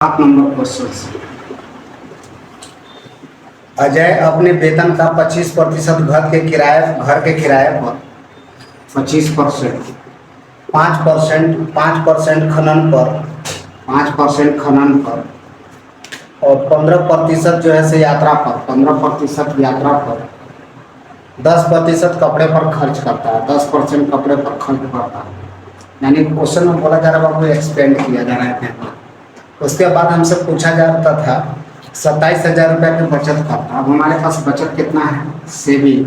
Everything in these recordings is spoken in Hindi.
7 नंबर क्वेश्चन। अजय अपने वेतन का 25% घर के किराए पर 25%, 5% खनन पर 5% खनन पर और 15% जो है से यात्रा पर 15% यात्रा पर 10% कपड़े पर खर्च करता है, 10% कपड़े पर खर्च करता है। यानी क्वेश्चन में बोला जा रहा है, बाबू एक्सपेंड किया जा रहा है। उसके बाद हमसे पूछा जाता था 27,000 रुपये की बचत करता। अब हमारे पास बचत कितना है, सेविंग,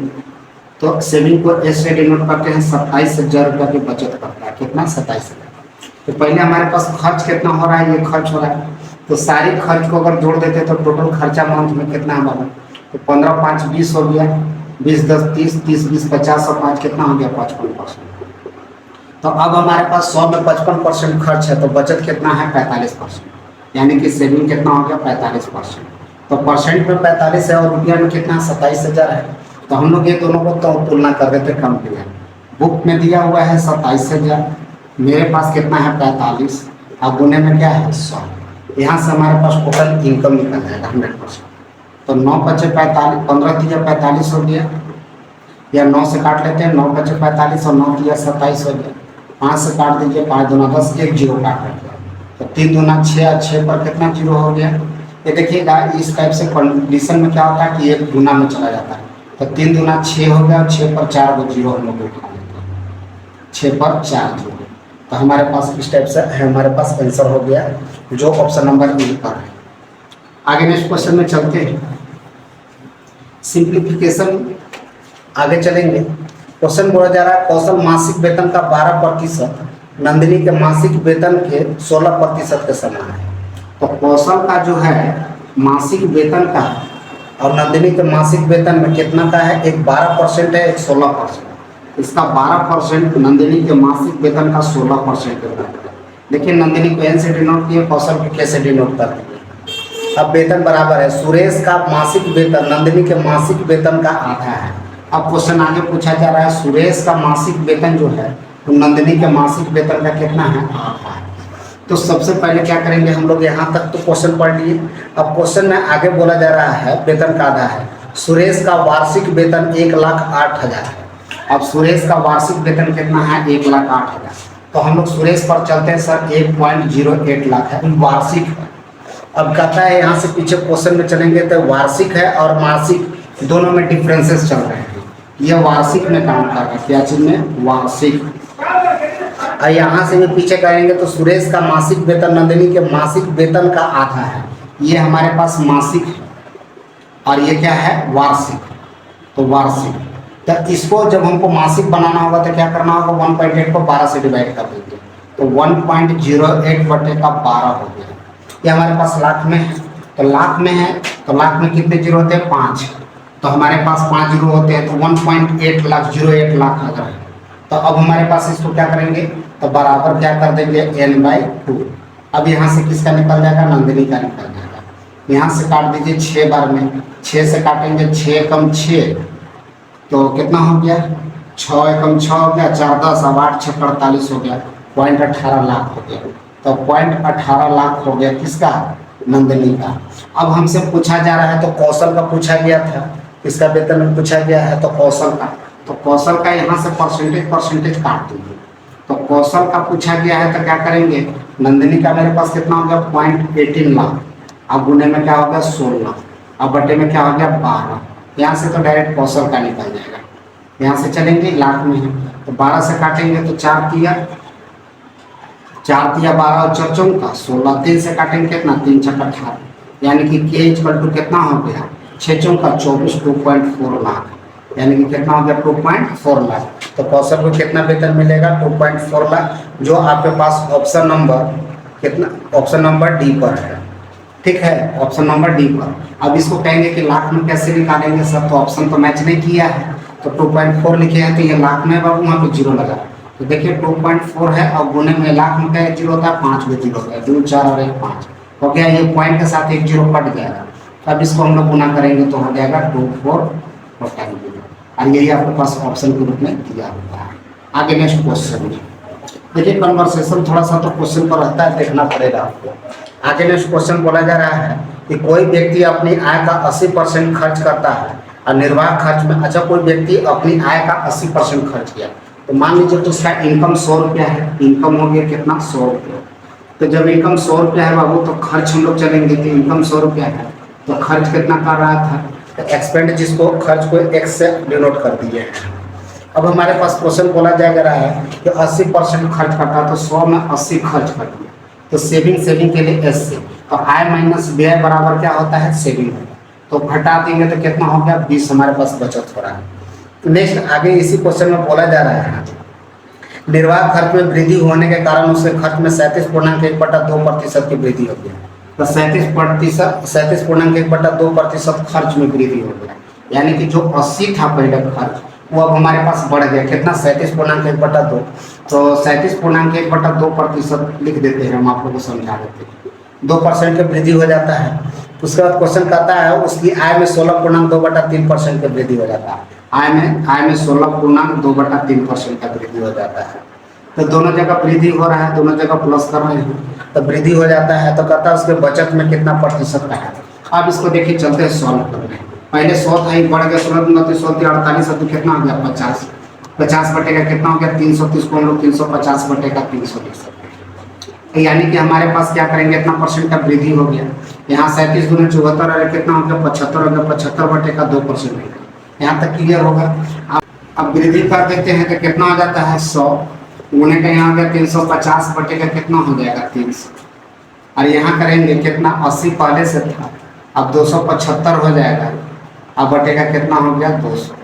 तो सेविंग को एस से डिनोट करते हैं। 27,000 रुपये की बचत करता है, कितना 27,000। तो पहले हमारे पास खर्च कितना हो रहा है, ये खर्च हो रहा है, तो सारी खर्च को अगर जोड़ देते तो टोटल खर्चा मंथ में कितना है बाबू, तो 15 5 20 हो गया, 20 10 30, 30 20 50 और 5 कितना हो गया 55%। तो अब हमारे पास 100 में 55% खर्च है, तो बचत कितना है 45%, यानी कि सेविंग कितना हो गया 45%। तो परसेंट में 45 है और रुपया में कितना 27,000 है। तो हम लोग ये दोनों को तो तुलना कर देते कंपेयर। बुक में दिया हुआ है 27,000, मेरे पास कितना है 45, अब गुने में क्या है 100। यहाँ से हमारे पास टोटल इनकम निकल जाएगा 100%। तो 9 बचे 45, 15 दिया 45 हो गया, या 9 से काट लेते हैं, 9 बचे 45 और 9 दिया 27 हो गया। 5 से काट दीजिए, 5 दूना 10, 1 जीरो काट लेते हैं, तो 3 दूना 6, 6 पर कितना जीरो हो गया। ये देखिएगा इस टाइप से कंडीशन में क्या होता है कि 1 गुना में चला जाता है। तो 3 दूना 6 हो गया, 6 पर 4 को जीरो हम लोग उठा लेते हैं, 6 पर 4 जीरो। तो हमारे पास इस टाइप से है, हमारे पास आंसर हो गया जो ऑप्शन नंबर ए पर है। आगे नेक्स्ट क्वेश्चन में चलते हैं, सिंप्लीफिकेशन आगे चलेंगे। क्वेश्चन बोला जा रहा है कौशल मासिक वेतन का 12% नंदिनी के मासिक वेतन के 16% के समान है। तो कौशल का जो है मासिक वेतन का और नंदिनी के मासिक वेतन में कितना का है, एक 12% है, एक 16%। इसका 12% नंदिनी के मासिक वेतन का 16% है। देखिए नंदिनी को एन से डिनोट किए, कौशल को कैसे डिनोट करते हैं। अब वेतन बराबर है, सुरेश का मासिक वेतन नंदिनी के मासिक वेतन का आधा है। अब क्वेश्चन आगे पूछा जा रहा है सुरेश का मासिक वेतन जो है तो नंदिनी के मासिक वेतन का कितना है, आधा है। तो सबसे पहले क्या करेंगे हम लोग, यहाँ तक तो क्वेश्चन पढ़ लिए। अब क्वेश्चन में आगे बोला जा रहा है वेतन का आधा है, सुरेश का वार्षिक वेतन 1,08,000 है। अब सुरेश का वार्षिक वेतन कितना है 1,08,000। तो हम लोग सुरेश पर चलते हैं सर, 1.08 लाख है वार्षिक है। अब कहता है यहाँ से पीछे क्वेश्चन में चलेंगे तो वार्षिक है और मासिक दोनों में डिफरेंसेस चल रहे हैं। यह वार्षिक में काम कर रहा है, क्या चीज में, वार्षिक। और यहाँ से भी पीछे करेंगे तो सुरेश का मासिक वेतन नंदिनी के मासिक वेतन का आधा है। ये हमारे पास मासिक है और ये क्या है वार्षिक, तो वार्षिक। तो इसको जब हमको मासिक बनाना होगा तो क्या करना होगा, 1.8 को 12 से डिवाइड कर देंगे, तो 1.08 बटे का 12 हो गया। ये हमारे पास लाख में है, तो लाख में है तो लाख में कितने जीरो होते हैं 5, तो हमारे पास 5 जीरो होते हैं, तो 1.8 लाख 08 लाख अगर है। तो अब हमारे पास इसको क्या करेंगे, तो बराबर क्या कर देंगे n/2। अब यहाँ से किसका निकल जाएगा, नंदिनी का निकल जाएगा। यहाँ से काट दीजिए 6 बार में, 6 से काटेंगे 6 एकम 6, तो कितना हो गया 6 एकम 6 हो गया, 4 10 अब 8 6 48 हो गया, 0.18 लाख हो गया। तो 0.18 लाख हो गया किसका, नंदिनी का। अब हमसे पूछा जा रहा है तो कौशल का पूछा गया था, किसका वेतन पूछा गया है तो कौशल का। तो कौशल का यहाँ से परसेंटेज काट दीजिए, तो कौशल का पूछा गया है तो क्या करेंगे, नंदिनी का मेरे पास कितना हो गया 0.18 लाख, अब गुने में क्या हो गया 16, अब बटे में क्या हो गया 12। यहाँ से तो डायरेक्ट कौशल का निकल जाएगा। यहाँ से चलेंगे लाख में है तो 12 से काटेंगे तो 4 तिया 12 और 4 चौका 16, 3 से काटेंगे कितना 3 छक्का 18, यानी कि के इक्वल टू कितना हो गया 6 चौका 24, 2.4 लाख, यानी कि कितना हो गया 2.4 लाख। तो कौशल को कितना वेतन मिलेगा 2.4 लाख, जो आपके पास ऑप्शन नंबर कितना, ऑप्शन नंबर डी पर है। ठीक है, ऑप्शन नंबर डी पर। अब इसको कहेंगे कि लाख में कैसे निकालेंगे सर, तो ऑप्शन तो मैच नहीं किया है, तो 2.4 लिखे हैं तो ये लाख में बाबू वहाँ पे जीरो लगा। तो देखिए 2.4 है और गुने में लाख में क्या जीरो होता है 5 में जीरो होता है, 2 4 और 1 5 हो गया। ये पॉइंट के साथ एक जीरो कट जाएगा, अब इसको हम लोग गुना करेंगे तो हो जाएगा 24 और यही आपके पास ऑप्शन के रूप में दिया होता है। आगे नेक्स्ट क्वेश्चन देखिए, कन्वर्सेशन थोड़ा सा तो क्वेश्चन पर रहता है, देखना पड़ेगा आपको। आगे नेक्स्ट क्वेश्चन बोला जा रहा है कि कोई व्यक्ति अपनी आय का 80% खर्च करता है और निर्वाह खर्च में, अच्छा कोई व्यक्ति अपनी आय का 80% खर्च किया, तो मान लीजिए तो उसका इनकम 100 रुपया है, इनकम हो गया कितना 100 रुपया। तो जब इनकम 100 रुपया है बाबू तो खर्च हम लोग चलेंगे कि इनकम 100 रुपया है तो खर्च कितना कर रहा था, तो एक्सपेंड जिसको खर्च को एक्स से डिनोट कर दिए हैं। अब हमारे पास क्वेश्चन बोला जा रहा है कि 80% खर्च करता है तो 100 में 80 खर्च कर दिया, तो सेविंग के लिए एस से, तो आय माइनस व्यय बराबर क्या होता है सेविंग, तो घटा देंगे तो कितना हो गया 20 हमारे पास बचत हो रहा है। नेक्स्ट आगे इसी क्वेश्चन में बोला जा रहा है निर्वाह खर्च में वृद्धि होने के कारण उसके खर्च में 37.1/2% की वृद्धि हो गई, तो 37.1/2% खर्च में वृद्धि हो गया, यानी कि जो 80 था पहले खर्च वो अब हमारे पास बढ़ गया कितना 37.1/2, तो 37.1/2% लिख देते हैं, हम आप लोगों को समझा देते हैं, 2% की वृद्धि हो जाता है। उसके बाद क्वेश्चन कहता है उसकी आय में 16.2/3% की वृद्धि हो जाता है, आय में 16.2/3% का वृद्धि हो जाता है। तो दोनों जगह वृद्धि हो रहा है, दोनों जगह प्लस कर रहे हैं तो वृद्धि हो जाता है। तो कहता है उसके बचत में कितना प्रतिशत का है। अब इसको देखिए चलते हैं सॉल्व करने, पहले 100 था ही बढ़ गया 16 तो कितना हो गया 50, 50 बटेगा कितना हो गया 330 को हम लोग 350 बटेगा 300 लिख सकते हैं, यानी कि हमारे पास क्या करेंगे इतना परसेंट का वृद्धि हो गया। यहाँ 37 गुना 74 अरे कितना हो गया 75 हो गया, 75 बटेगा 2%, यहाँ तक क्लियर होगा। अब वृद्धि कर देते हैं तो कितना हो जाता है 100 गुने का यहाँ हो गया 350 बटेगा कितना हो जाएगा 300, और यहाँ करेंगे कितना 80 पहले से था अब 275 हो जाएगा, अब बटेगा कितना हो गया 200,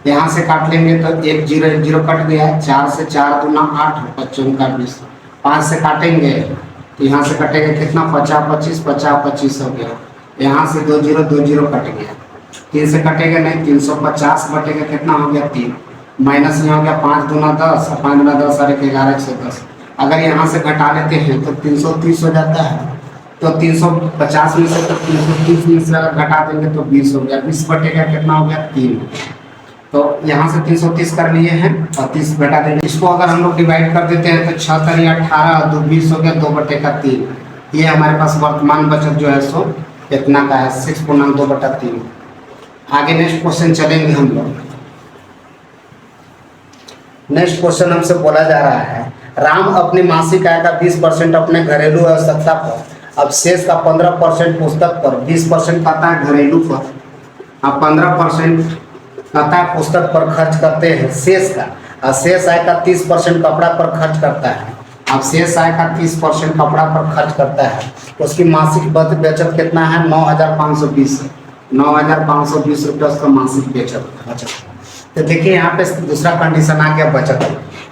यहाँ से काट लेंगे तो 1 0 1 0 कट गया, 4 से 4 दूना 8 55 का 20, 5 से काटेंगे तो यहाँ से कटेगा कितना 50 25 50 25 हो गया, यहाँ से 2 0 2 0 कट गया, 3 से कटेगा नहीं 350 बटेगा कितना हो गया 3, माइनस में हो गया 5 दूना 10 5 दूना 10 और 11 से 10, अगर यहाँ से घटा लेते हैं तो 330 हो जाता है, तो 350 में से तो 330 में से अगर घटा देंगे तो 20 हो गया, 20 बटेगा कितना हो गया 3, तो यहाँ से 330 कर लिए हैं और 30 घटा देंगे। इसको अगर हम लोग डिवाइड कर देते हैं तो 6 3 18 2 20 हो गया 2/3, ये हमारे पास वर्तमान बचत जो है सो कितना का है 6.2/3। आगे नेक्स्ट क्वेश्चन चलेंगे हम लोग। नेक्स्ट क्वेश्चन हमसे बोला जा रहा है राम अपनी मासिक आय का 20% अपने घरेलू आवश्यकता पर, अब शेष का 15% पुस्तक पर, 20% कहता है घरेलू पर, अब 15% कहता है पुस्तक पर खर्च करते हैं शेष का, और शेष आय का 30% कपड़ा पर खर्च करता है। अब शेष आय का 30% कपड़ा पर खर्च करता है, उसकी मासिक बचत कितना है 9,520, 9,520 रुपये उसका मासिक बचत। तो देखिए यहाँ पे दूसरा कंडीशन आ गया बचत।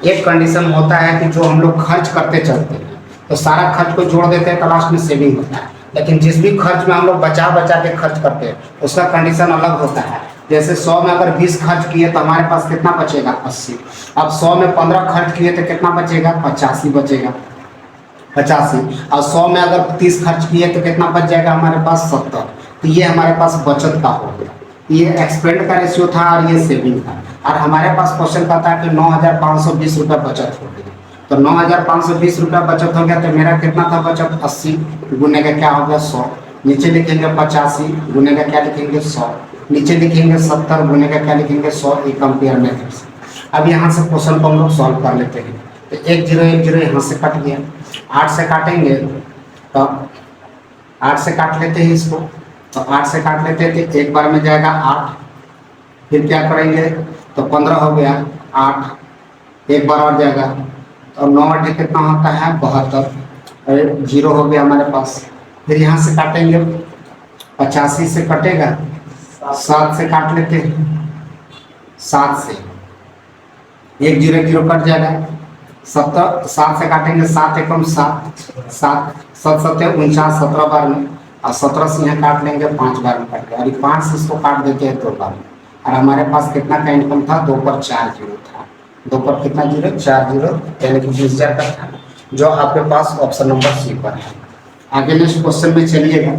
एक कंडीशन होता है कि जो हम लोग खर्च करते चलते हैं तो सारा खर्च को जोड़ देते हैं तो लास्ट में सेविंग होता है, लेकिन जिस भी खर्च में हम लोग बचा के खर्च करते हैं उसका कंडीशन अलग होता है। जैसे 100 में अगर 20 खर्च किए तो हमारे पास कितना बचेगा 80, अब 100 में 15 खर्च किए तो कितना बचेगा 85 बचेगा 85, और 100 में अगर 30 खर्च किए तो कितना बच जाएगा हमारे पास 70। तो ये हमारे पास बचत का हो गया, ये एक्सपेंड का रेशियो था और ये सेविंग था, और हमारे पास क्वेश्चन कहता है कि 9,520 रुपये बचत हो गई। तो 9,520 रुपये बचत हो गया, तो मेरा कितना था बचत 80 गुने का क्या हो गया 100, नीचे लिखेंगे 85 गुने का क्या लिखेंगे 100, नीचे लिखेंगे 70 गुने का क्या लिखेंगे 100, एक कंपेयर मेथड से। अब यहाँ से क्वेश्चन को हम लोग सॉल्व कर लेते हैं। तो 1 0 1 0 यहाँ से कट गया, 8 से काटेंगे तो 8 से काट लेते हैं इसको, तो 8 से काट लेते हैं तो एक बार में जाएगा 8, फिर क्या करेंगे तो 15 हो गया 8, एक बार और जाएगा तो 9 8 कितना होता है 72, अरे 0 हो गया हमारे पास। फिर यहाँ से काटेंगे 85 से कटेगा, 7 से काट लेते हैं, 7 से 1 0 1 0 कट जाएगा, 7 से काटेंगे 7 एकम 7 7 7 7 49 17 बार में, और 17 से यहाँ काट लेंगे 5 बार में कट गया, और 5 से इसको काट देते हैं 2 बार में, और हमारे पास कितना का इनकम था 2 पर 4 0 था, 2 पर कितना 0 4 0, यानी कि 20,000 का था, जो आपके पास ऑप्शन नंबर सी पर है। आगे नेक्स्ट क्वेश्चन में चलिएगा।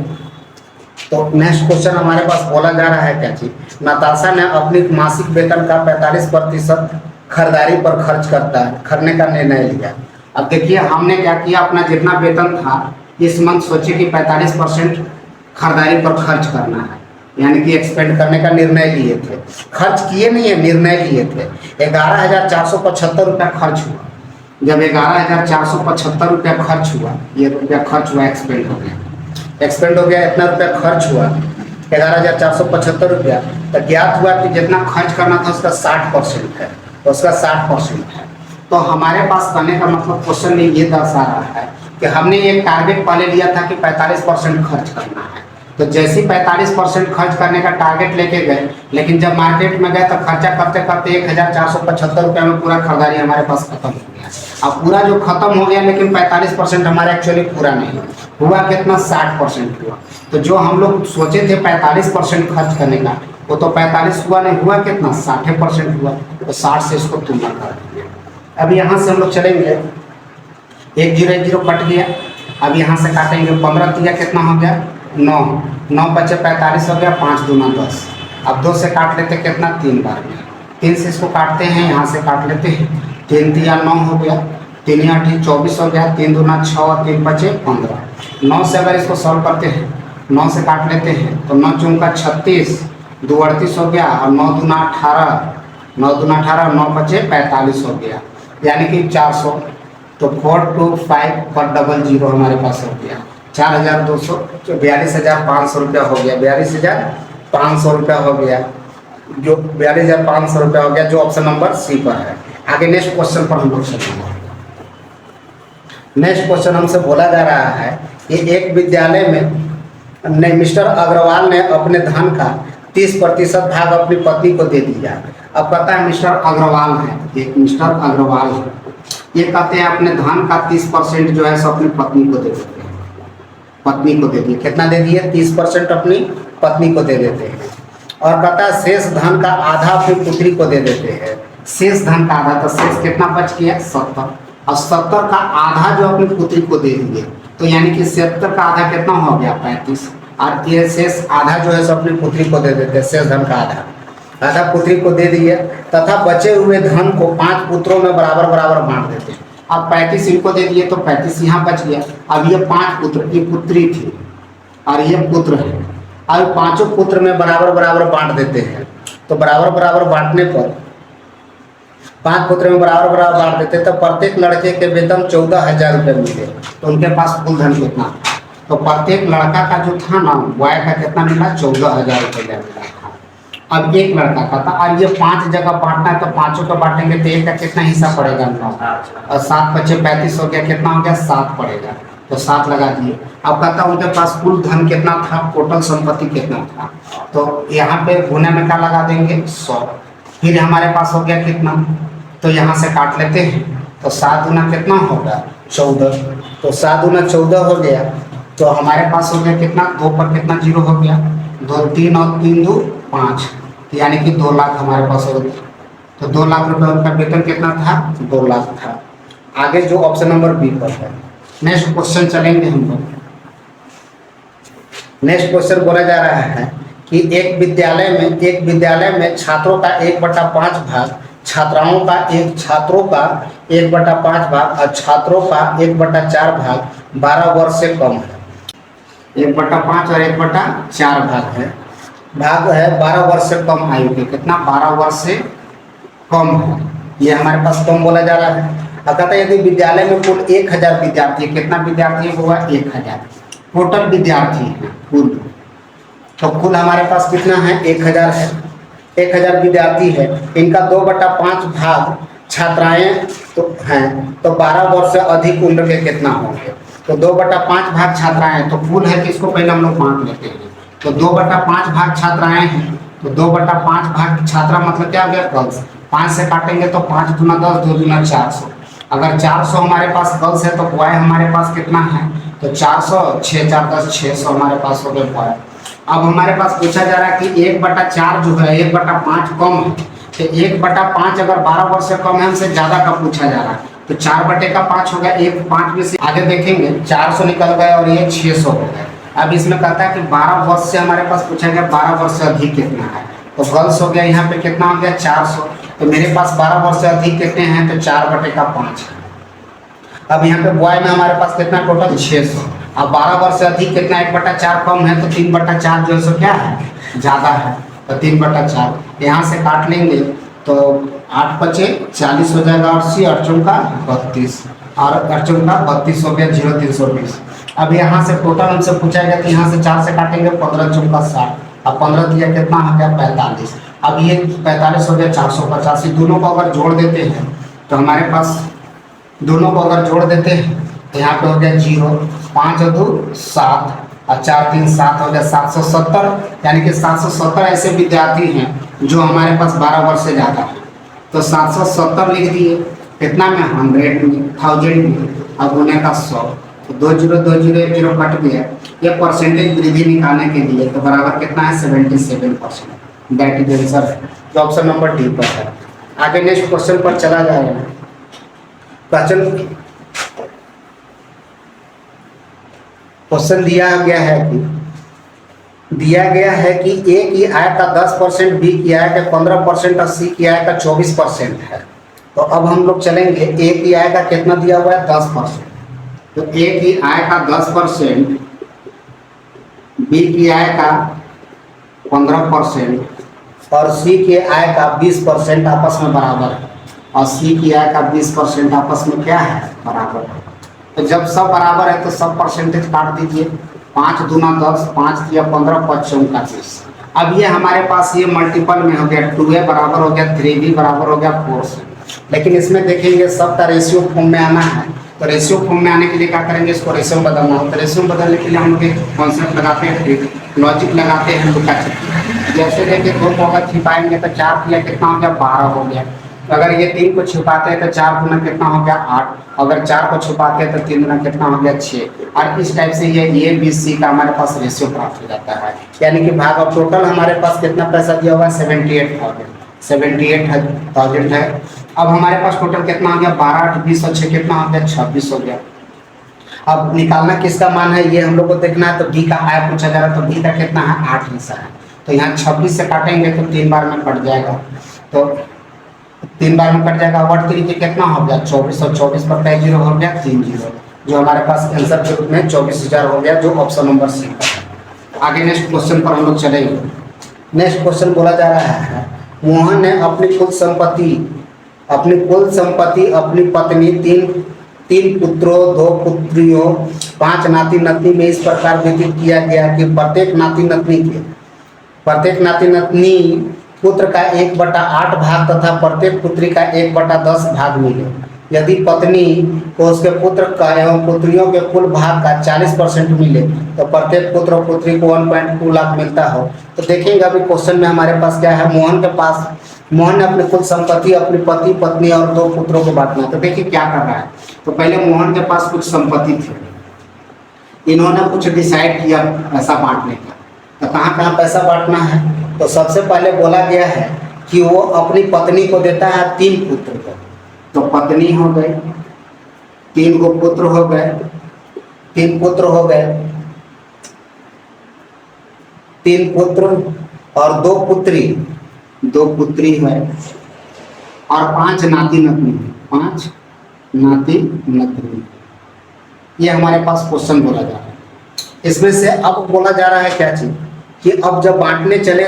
तो नेक्स्ट क्वेश्चन हमारे पास बोला जा रहा है क्या चीज, नताशा ने अपनी मासिक वेतन का 45% खरीदारी पर खर्च करने का निर्णय लिया। अब देखिए हमने क्या किया, अपना जितना वेतन था इस मंथ सोचे कि 45% खरीदारी पर खर्च करना है, यानी कि एक्सपेंड करने का निर्णय लिए थे। खर्च किए नहीं है, निर्णय लिए थे। 11,475 रुपया खर्च हुआ। जब 11,475 रुपया खर्च हुआ, ये रुपया खर्च हुआ, एक्सपेंड हो गया। एक्सपेंड हो गया, इतना रुपया खर्च हुआ 11,475 रुपया। तो ज्ञात हुआ कि जितना खर्च करना था उसका 60% है, उसका 60% है। तो हमारे पास करने का मतलब क्वेश्चन में ये दर्शा रहा है कि हमने एक टारगेट पहले लिया था कि 45% खर्च करना है। तो जैसे 45% खर्च करने का टारगेट लेके गए, लेकिन जब मार्केट में गए तो खर्चा करते करते 1,475 रुपया में पूरा खरीदारी हमारे पास खत्म हो गया। अब पूरा जो खत्म हो गया, लेकिन 45% हमारा एक्चुअली पूरा नहीं हुआ। कितना? 60% हुआ। तो जो हम लोग सोचे थे 45% खर्च करने का, वो तो 45 हुआ नहीं, हुआ कितना? 60% हुआ। तो 60 से इसको तुलना कर दिया। अब यहाँ से हम लोग चलेंगे, 1 0 1 0 कट गया। अब यहाँ से काटेंगे, 15 तिया कितना हो गया? 9। 9 बचे 45 हो गया, 5 दूना 10। अब 2 से काट लेते कितना? 3 बार में। 3 से इसको काटते हैं, यहाँ से काट लेते हैं। 3 तिया 9 हो गया, 3 8 24 हो गया, 3 दूना 6 और 3 बचे 15। 9 से अगर इसको सॉल्व करते हैं, 9 से काट लेते हैं तो 9 चौका 36, 2 38 हो गया, और 9 दूना 18, 9 दूना 18, 9 बचे 45 हो गया, यानी कि 400। तो 425 पर 00 हमारे पास हो गया 4,200, 42,500 रुपया हो गया। 42,500 रुपया हो गया, जो 42,500 रुपया हो गया, जो ऑप्शन नंबर सी पर है। आगे नेक्स्ट क्वेश्चन पर हम लोग चलेंगे। नेक्स्ट क्वेश्चन हमसे बोला जा रहा है कि एक विद्यालय में मिस्टर अग्रवाल ने अपने धन का 30% भाग अपनी पत्नी को दे दिया। अब कहता है मिस्टर अग्रवाल है, एक मिस्टर अग्रवाल है, ये कहते हैं अपने धन का 30% जो है सो अपनी पत्नी को दे देते हैं। पत्नी को दे दिए, कितना दे दिए? 30% अपनी पत्नी को दे देते हैं। और कहता है शेष धन का आधा अपनी पुत्री को दे देते हैं। शेष धन का आधा, तो शेष कितना बच गया? 70। और 70 का आधा जो अपनी पुत्री को दे दिए, तो यानी कि 70 का आधा कितना हो गया? 35। और ये शेष आधा जो है सो अपनी पुत्री को दे देते हैं। शेष धन का आधा पुत्री को दे दिए, तथा बचे हुए धन को 5 पुत्रों में बराबर बराबर बांट देते हैं। अब 35 इनको दे दिए तो 35 यहाँ बच गया। अब ये 5 पुत्र, ये पुत्री थी और ये पुत्र है, अब 5 पुत्र में बराबर बराबर बांट देते हैं। तो बराबर बराबर बांटने पर 5 पुत्र में बराबर बराबर बांट देते, तो प्रत्येक लड़के के वेतन 14,000 रुपये मिले। तो उनके पास कुल धन कितना था? तो प्रत्येक लड़का का जो था ना, बॉय का कितना मिला? 14,000 रुपये मिला था। अब एक लड़का का था, और ये 5 जगह बांटना है, तो 5 को बांटेंगे तो एक का कितना हिस्सा पड़ेगा? 9। और 7 बचे 35 हो गया, कितना हो गया? 7 पड़ेगा। तो 7 लगा दिए। अब कहता उनके पास कुल धन कितना था, टोटल संपत्ति कितना था? तो यहाँ पे गुने में क्या लगा देंगे? 100। फिर हमारे पास हो गया कितना? तो यहाँ से काट लेते हैं, तो 7 गुना कितना होगा? 14। तो 7 गुना 14 हो गया, तो हमारे पास हो गया कितना? 2 पर कितना जीरो हो गया? 2 3 और 3 2 5, यानी कि 2 लाख हमारे पास हो गया। तो 2 लाख रुपये उनका वेतन कितना था? 2 लाख था। आगे जो ऑप्शन नंबर बी पर है। नेक्स्ट क्वेश्चन चलेंगे हम लोग। नेक्स्ट क्वेश्चन बोला जा रहा है कि एक विद्यालय में छात्रों का 1/5 भाग, छात्रों का 1/5 भाग और छात्रों का 1/4 भाग 12 वर्ष से कम है। 1/5 और 1/4 भाग है 12 वर्ष से कम आयु के। कितना? 12 वर्ष से कम है, ये हमारे पास कम बोला जा रहा है। कहता है यदि विद्यालय में कुल 1000 विद्यार्थी, कितना विद्यार्थी हुआ? 1000 टोटल विद्यार्थी है कुल। तो कुल हमारे पास कितना है? 1000 है। 1000 विद्यार्थी है, इनका 2/5 भाग छात्राएं तो हैं, तो 12 वर्ष से अधिक उम्र के कितना होंगे? तो 2/5 भाग छात्राएं, तो कुल है कि इसको पहले हम लोग बांट लेते हैं। तो 2/5 भाग छात्राएं हैं, तो 2/5 भाग छात्रा मतलब क्या हो गया? गर्ल्स। 5 से काटेंगे तो 5 दूना 10, 2 दूना 400। अगर 400 हमारे पास गर्ल्स है तो बॉय हमारे पास कितना है? तो 400, 6 4 10 600 हमारे पास हो गए बॉय। अब हमारे पास पूछा जा रहा है कि 1/4 जो है 1/5 कम है, तो 1/5 अगर 12 वर्ष से कम है, हमसे ज़्यादा का पूछा जा रहा है, तो 4/5 हो गया। 1/5 में से आगे देखेंगे 400 निकल गए और ये 600 हो गए। अब इसमें कहता है कि 12 वर्ष से हमारे पास पूछा गया 12 वर्ष से अधिक कितना है, तो गर्ल्स हो गया, यहाँ पे कितना हो गया? 400। तो मेरे पास 12 वर्ष से अधिक कितने हैं? तो 4/5 है। अब यहाँ पे बॉय में हमारे पास कितना टोटल? 600। अब 12 वर्ष से अधिक कितना 1/4 कम है, तो 3/4 जो है सो क्या है, ज़्यादा है, तो 3/4 यहाँ से काट लेंगे तो 8 बचे 40 हो जाएगा, 80 8 का 32 और 8 का 32 हो गया 0 320। अब यहाँ से टोटल हमसे पूछा गया तो यहाँ से 4 से काटेंगे 15 चौका 60 और 15 दिया कितना हो गया 45। अब ये 45 हो गया 485, दोनों को अगर जोड़ देते हैं तो हमारे पास दोनों को अगर जोड़ देते हैं तो यहाँ पे हो गया 0 5 और 2 7 और 4 3 7 हो गया 770। यानी कि 770 ऐसे विद्यार्थी हैं जो हमारे पास 12 वर्ष से ज़्यादा है, तो 770 लिख दिए, कितना में 100 में 1000 में, अब गुने का 100, तो 2 0 2 0 1 0 कट गया। ये परसेंटेज वृद्धि निकालने के लिए तो बराबर कितना है 77%। दैट इज आंसर, जो ऑप्शन नंबर डी पर है। आगे नेक्स्ट क्वेश्चन पर चला जाएगा। क्वेश्चन दिया गया है कि ए की आय का 10%, बी की आय का 15% और सी की आय का 24% है। तो अब हम लोग चलेंगे, ए की आय का कितना दिया हुआ है 10%, तो ए की आय का 10%, बी की आय का 15% और सी की आय का 20% आपस में बराबर है, और सी की आय का 20% आपस में क्या है बराबर है। तो जब सब बराबर है तो सब परसेंटेज काट दीजिए, 5 दूना 10, 5 दिया 15, 5 चौका 30। अब ये हमारे पास ये मल्टीपल में हो गया, 2a बराबर हो गया 3b बराबर हो गया 4 से। लेकिन इसमें देखेंगे सबका रेशियो फॉर्म में आना है, तो रेशियो फॉर्म में आने के लिए क्या करेंगे, इसको रेशियो में बदलना हो। तो रेशियो में बदलने के लिए हम लोग एक कॉन्सेप्ट लगाते हैं, लॉजिक लगाते हैं, लुका छिपी। जैसे देखिए 2 को अगर छिपाएंगे तो 4 दिया कितना हो गया 12 हो गया। अगर ये 3 को छिपाते हैं तो 4 गुना कितना हो गया 8, अगर 4 को छिपाते हैं तो 3 गुना कितना हो गया 6। और इस टाइप से ये ए बी सी का हमारे पास रेशियो प्राप्त हो जाता है। यानी कि भाग अब टोटल हमारे पास कितना पैसा दिया हुआ है 78,000 है। अब हमारे पास टोटल कितना हो गया 12 8 20 और 6 कितना हो गया 26 हो गया। अब निकालना किसका मान है ये हम लोग को देखना है, तो डी का आय पूछा जा रहा है, तो डी का कितना है 8 हिस्सा है, तो यहाँ 26 से काटेंगे तो 3 बार में कट जाएगा, तो 3 बार में कट जाएगा। 8 कितना हो गया 24 और 24 पर कई 0 हो गया 3 0, जो हमारे पास आंसर के रूप में 24,000 हो गया, जो ऑप्शन नंबर सी का है। आगे नेक्स्ट क्वेश्चन पर हम लोग चलेंगे। नेक्स्ट क्वेश्चन बोला जा रहा है, मोहन ने अपनी कुल संपत्ति अपनी पत्नी, तीन पुत्रों 2 पुत्रियों 5 नाती नतनी में इस प्रकार व्यतीत किया गया कि प्रत्येक नाती नतनी पुत्र का 1/8 भाग तथा प्रत्येक पुत्री का 1/10 भाग मिले। यदि पत्नी को उसके पुत्र का एवं पुत्रियों के कुल भाग का 40% मिले तो प्रत्येक पुत्र और पुत्री को 1.2 लाख मिलता हो। तो देखेंगे अभी क्वेश्चन में हमारे पास क्या है, मोहन ने अपनी कुल संपत्ति अपनी पति पत्नी और 2 पुत्रों को बांटना। तो देखिए क्या कर रहा है, तो पहले मोहन के पास कुछ संपत्ति थी, इन्होंने कुछ डिसाइड किया पैसा बांटने का, तो कहाँ पैसा बांटना है। तो सबसे पहले बोला गया है कि वो अपनी पत्नी को देता है 3 पुत्र को, तो पत्नी हो गए, 3 को पुत्र हो गए, 3 पुत्र हो गए, 3 पुत्र और 2 पुत्री है, और 5 नाती नतनी। ये हमारे पास क्वेश्चन बोला जा रहा है। इसमें से अब बोला जा रहा है क्या चीज कि अब जब बांटने चले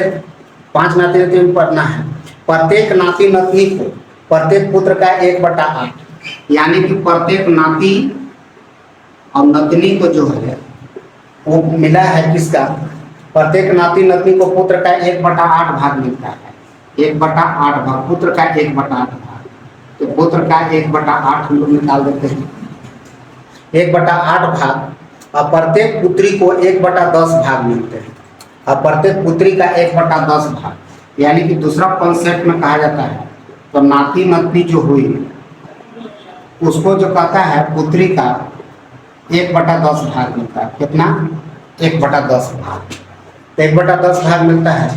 5 नाती नतनी में पढ़ना है, प्रत्येक नाती नतनी को प्रत्येक पुत्र का 1/8, यानी कि प्रत्येक नाती और नतनी को जो है वो मिला है किसका, प्रत्येक नाती नतनी को पुत्र का 1/8 भाग मिलता है, 1/8 भाग, पुत्र का 1/8 भाग। तो पुत्र का 1/8 हम लोग निकाल देते हैं, 1/8 भाग, और प्रत्येक पुत्री को 1/10 भाग मिलते हैं, और प्रत्येक पुत्री का 1/10 भाग। यानी कि दूसरा कॉन्सेप्ट में कहा जाता है, तो नाती नतनी जो हुई उसको जो कहता है पुत्री का 1/10 भाग मिलता है। कितना 1/10 भाग, 1/10 भाग मिलता है।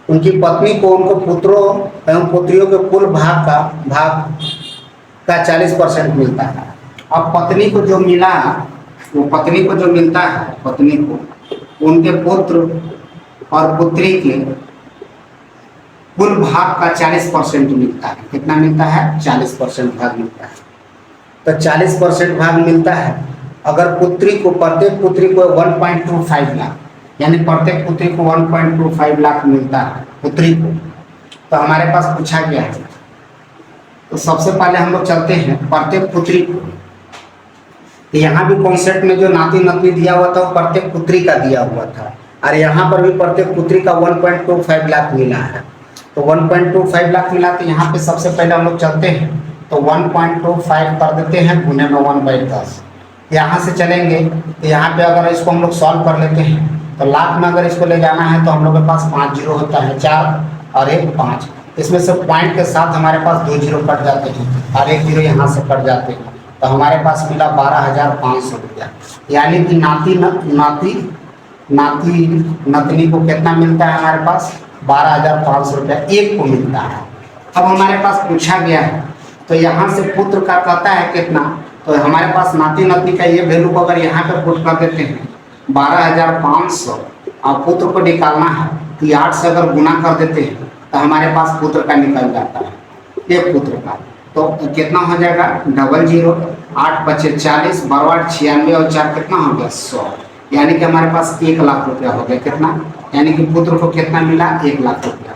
उनकी पत्नी को उनको पुत्रों एवं पुत्रियों के कुल भाग का 40% मिलता है। अब पत्नी को जो मिला, वो पत्नी को जो मिलता है, पत्नी को उनके पुत्र और पुत्री के कुल भाग का 40% मिलता है। कितना मिलता है 40% भाग मिलता है। तो 40% भाग मिलता है। अगर पुत्री को, प्रत्येक पुत्री को 1.25 लाख, यानी प्रत्येक पुत्री को 1.25 लाख मिलता है पुत्री को, तो हमारे पास पूछा गया है। तो सबसे पहले हम लोग चलते हैं प्रत्येक पुत्री को। तो यहाँ भी कॉन्सेप्ट में जो नाती नतनी दिया हुआ था वो प्रत्येक पुत्री का दिया हुआ था, और यहाँ पर भी प्रत्येक पुत्री का 1.25 लाख मिला है। तो 1.25 लाख मिला, तो यहाँ पे सबसे पहले हम लोग चलते हैं, तो 1.25 कर देते हैं गुने में 1/10। यहाँ से चलेंगे तो यहाँ पे अगर इसको हम लोग सॉल्व कर लेते हैं, तो लाख में अगर इसको ले जाना है तो हम लोग के पास 5 जीरो होता है, 4 और 1 5। इसमें से पॉइंट के साथ हमारे पास 2 जीरो कट जाते हैं और 1 जीरो यहाँ से कट जाते हैं, तो हमारे पास मिला 12,500 रुपया। यानी कि नाती नतनी को कितना मिलता है हमारे पास? 12,500 रुपया एक को मिलता है। अब हमारे पास पूछा गया है, तो यहाँ से पुत्र का कहता है कितना, तो हमारे पास नाती नतनी का ये वैल्यू को अगर यहाँ पे पुट कर देते हैं 12,500, और पुत्र को निकालना है तो 8 से अगर गुना कर देते हैं तो हमारे पास पुत्र का निकल जाता है, एक पुत्र का। तो कितना हो जाएगा? 00, 8 बचे 40, 12 96 और 4 कितना हो गया? 100। यानी कि हमारे पास 1 लाख रुपया हो गया। कितना? यानी कि पुत्र को कितना मिला? 1 लाख रुपया।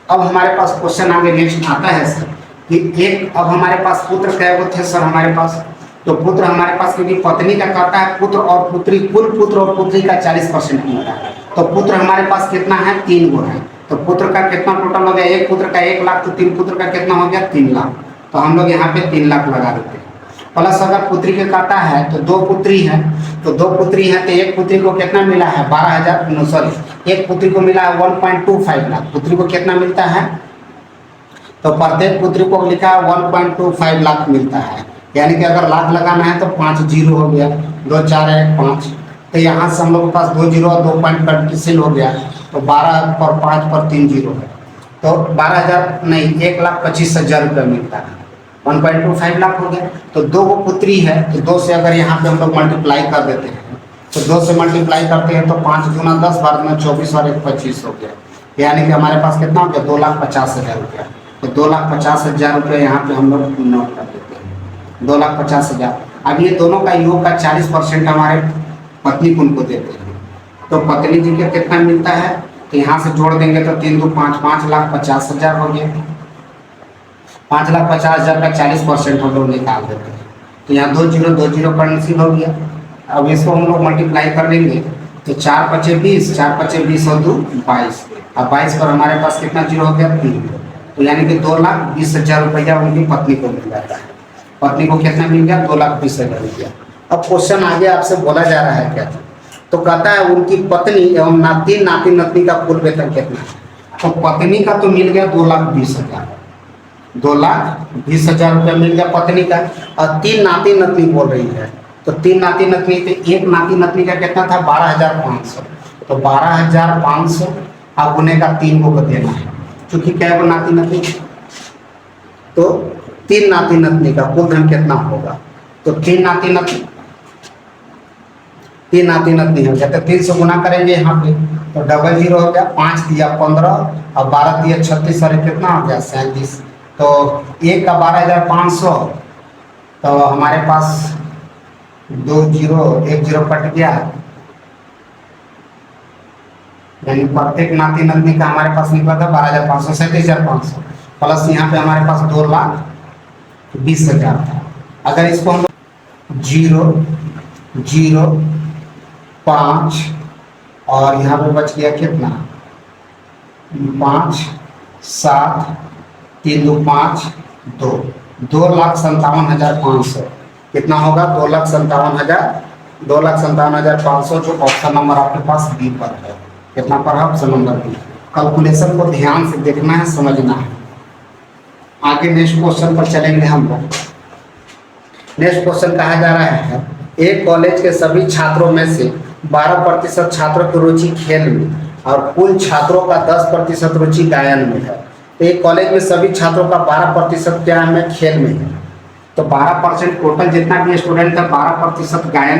अब हमारे पास क्वेश्चन आगे नेक्स्ट आता है सर कि एक, अब हमारे पास पुत्र कैसे थे सर हमारे पास? तो पुत्र हमारे पास, क्योंकि पत्नी का कहता है पुत्र और पुत्री, कुल पुत्र और पुत्री का 40% मिलता है, तो पुत्र हमारे पास कितना है? 3 गो है। तो पुत्र का कितना टोटल हो गया? एक पुत्र का 1 लाख, तो 3 पुत्र का कितना हो गया? 3 लाख। तो हम लोग यहाँ पे 3 लाख लगा देते हैं। प्लस अगर पुत्री के कहता है तो 2 पुत्री है, तो 2 पुत्री है, तो एक पुत्री को कितना मिला है? 12,000, सॉरी, एक पुत्री को मिला है 1.25 लाख। पुत्री को कितना मिलता है? तो प्रत्येक पुत्री को लिखा है 1.25 लाख मिलता है। यानी कि अगर लाख लगाना है तो 5 जीरो हो गया, 2 4 1 5, तो यहाँ से हम लोग के पास 2 जीरो और 2 पॉइंट कैंसिल हो गया, तो 12 पर 5 पर 3 जीरो है, तो 12,000 नहीं 1,25,000 रुपया मिलता है। 1.25 लाख हो गया। तो 2 को पुत्री है, तो 2 से अगर यहाँ पे हम लोग मल्टीप्लाई कर देते हैं, तो 2 से मल्टीप्लाई करते हैं तो 5 दूना 10, 12 में 24 और 1 25 हो गया। यानी कि हमारे पास कितना हो गया? 2,50,000 रुपया। तो 2,50,000 रुपया यहाँ पे हम लोग नोट कर देते हैं, 2,50,000। अब ये दोनों का योग का 40% हमारे पत्नी को उनको देते हैं, तो पत्नी जी का कितना मिलता है? तो यहाँ से जोड़ देंगे तो 3 2 5, 5,50,000 हो गया। 5,50,000 का 40% हम लोग निकाल देते हैं, तो यहाँ 2 जीरो कैंसिल हो गया। अब इसको हम लोग मल्टीप्लाई कर लेंगे, तो 4 पचे 20, 4 पचे 20 और 2 22। अब 22 पर हमारे पास कितना जीरो हो गया? 3। तो यानी कि 2,20,000 रुपया उनकी पत्नी को मिल जाता है। पत्नी को कितना मिल गया? 2,20,000 रुपया। अब क्वेश्चन आगे आपसे बोला जा रहा है क्या? तो कहता है उनकी पत्नी एवं नाती नतनी का कुल वेतन कितना है? तो पत्नी का तो मिल गया 2,20,000, 2,20,000 रुपया मिल गया पत्नी का, और 3 नाती नतनी बोल रही है, तो 3 नाती नतनी, तो एक नाती नतनी का कितना था? 12,500। तो 12,500 अब गुने का 3 को देना है, क्योंकि क्या वो नाती नतनी, तो 3 नाती नतनी का कुल धन कितना होगा? तो 3 नाती नतनी हो गया, तो 3 से गुना करेंगे यहाँ पे, तो 00 हो गया, 5 दिया 15 और 12 दिया 36 और कितना हो गया? 37। तो 1 का 12,500, तो हमारे पास 2 जीरो 1 जीरो कट गया, यानी प्रत्येक नाती नतनी का हमारे पास निकला था 12,500, 37,500, प्लस यहाँ पे हमारे पास 2,20,000 था। अगर इसको हम 0 0 5 और यहाँ पे बच गया कितना? 5 7 3 2 5 2, 2,57,500 कितना होगा? 2,57,500, जो ऑप्शन नंबर आपके पास बी पर है। कितना पर है? Option number B. कैलकुलेशन को ध्यान से देखना है, समझना है। आगे नेक्स्ट क्वेश्चन पर चलेंगे हम लोग। नेक्स्ट क्वेश्चन कहा जा रहा है, एक कॉलेज के सभी छात्रों में से 12% छात्रों की रुचि खेल में और कुल छात्रों का 10% रुचि गायन में है। तो एक कॉलेज में सभी छात्रों का 12% क्या है? खेल में है। तो 12% टोटल जितना भी स्टूडेंट है 12% गायन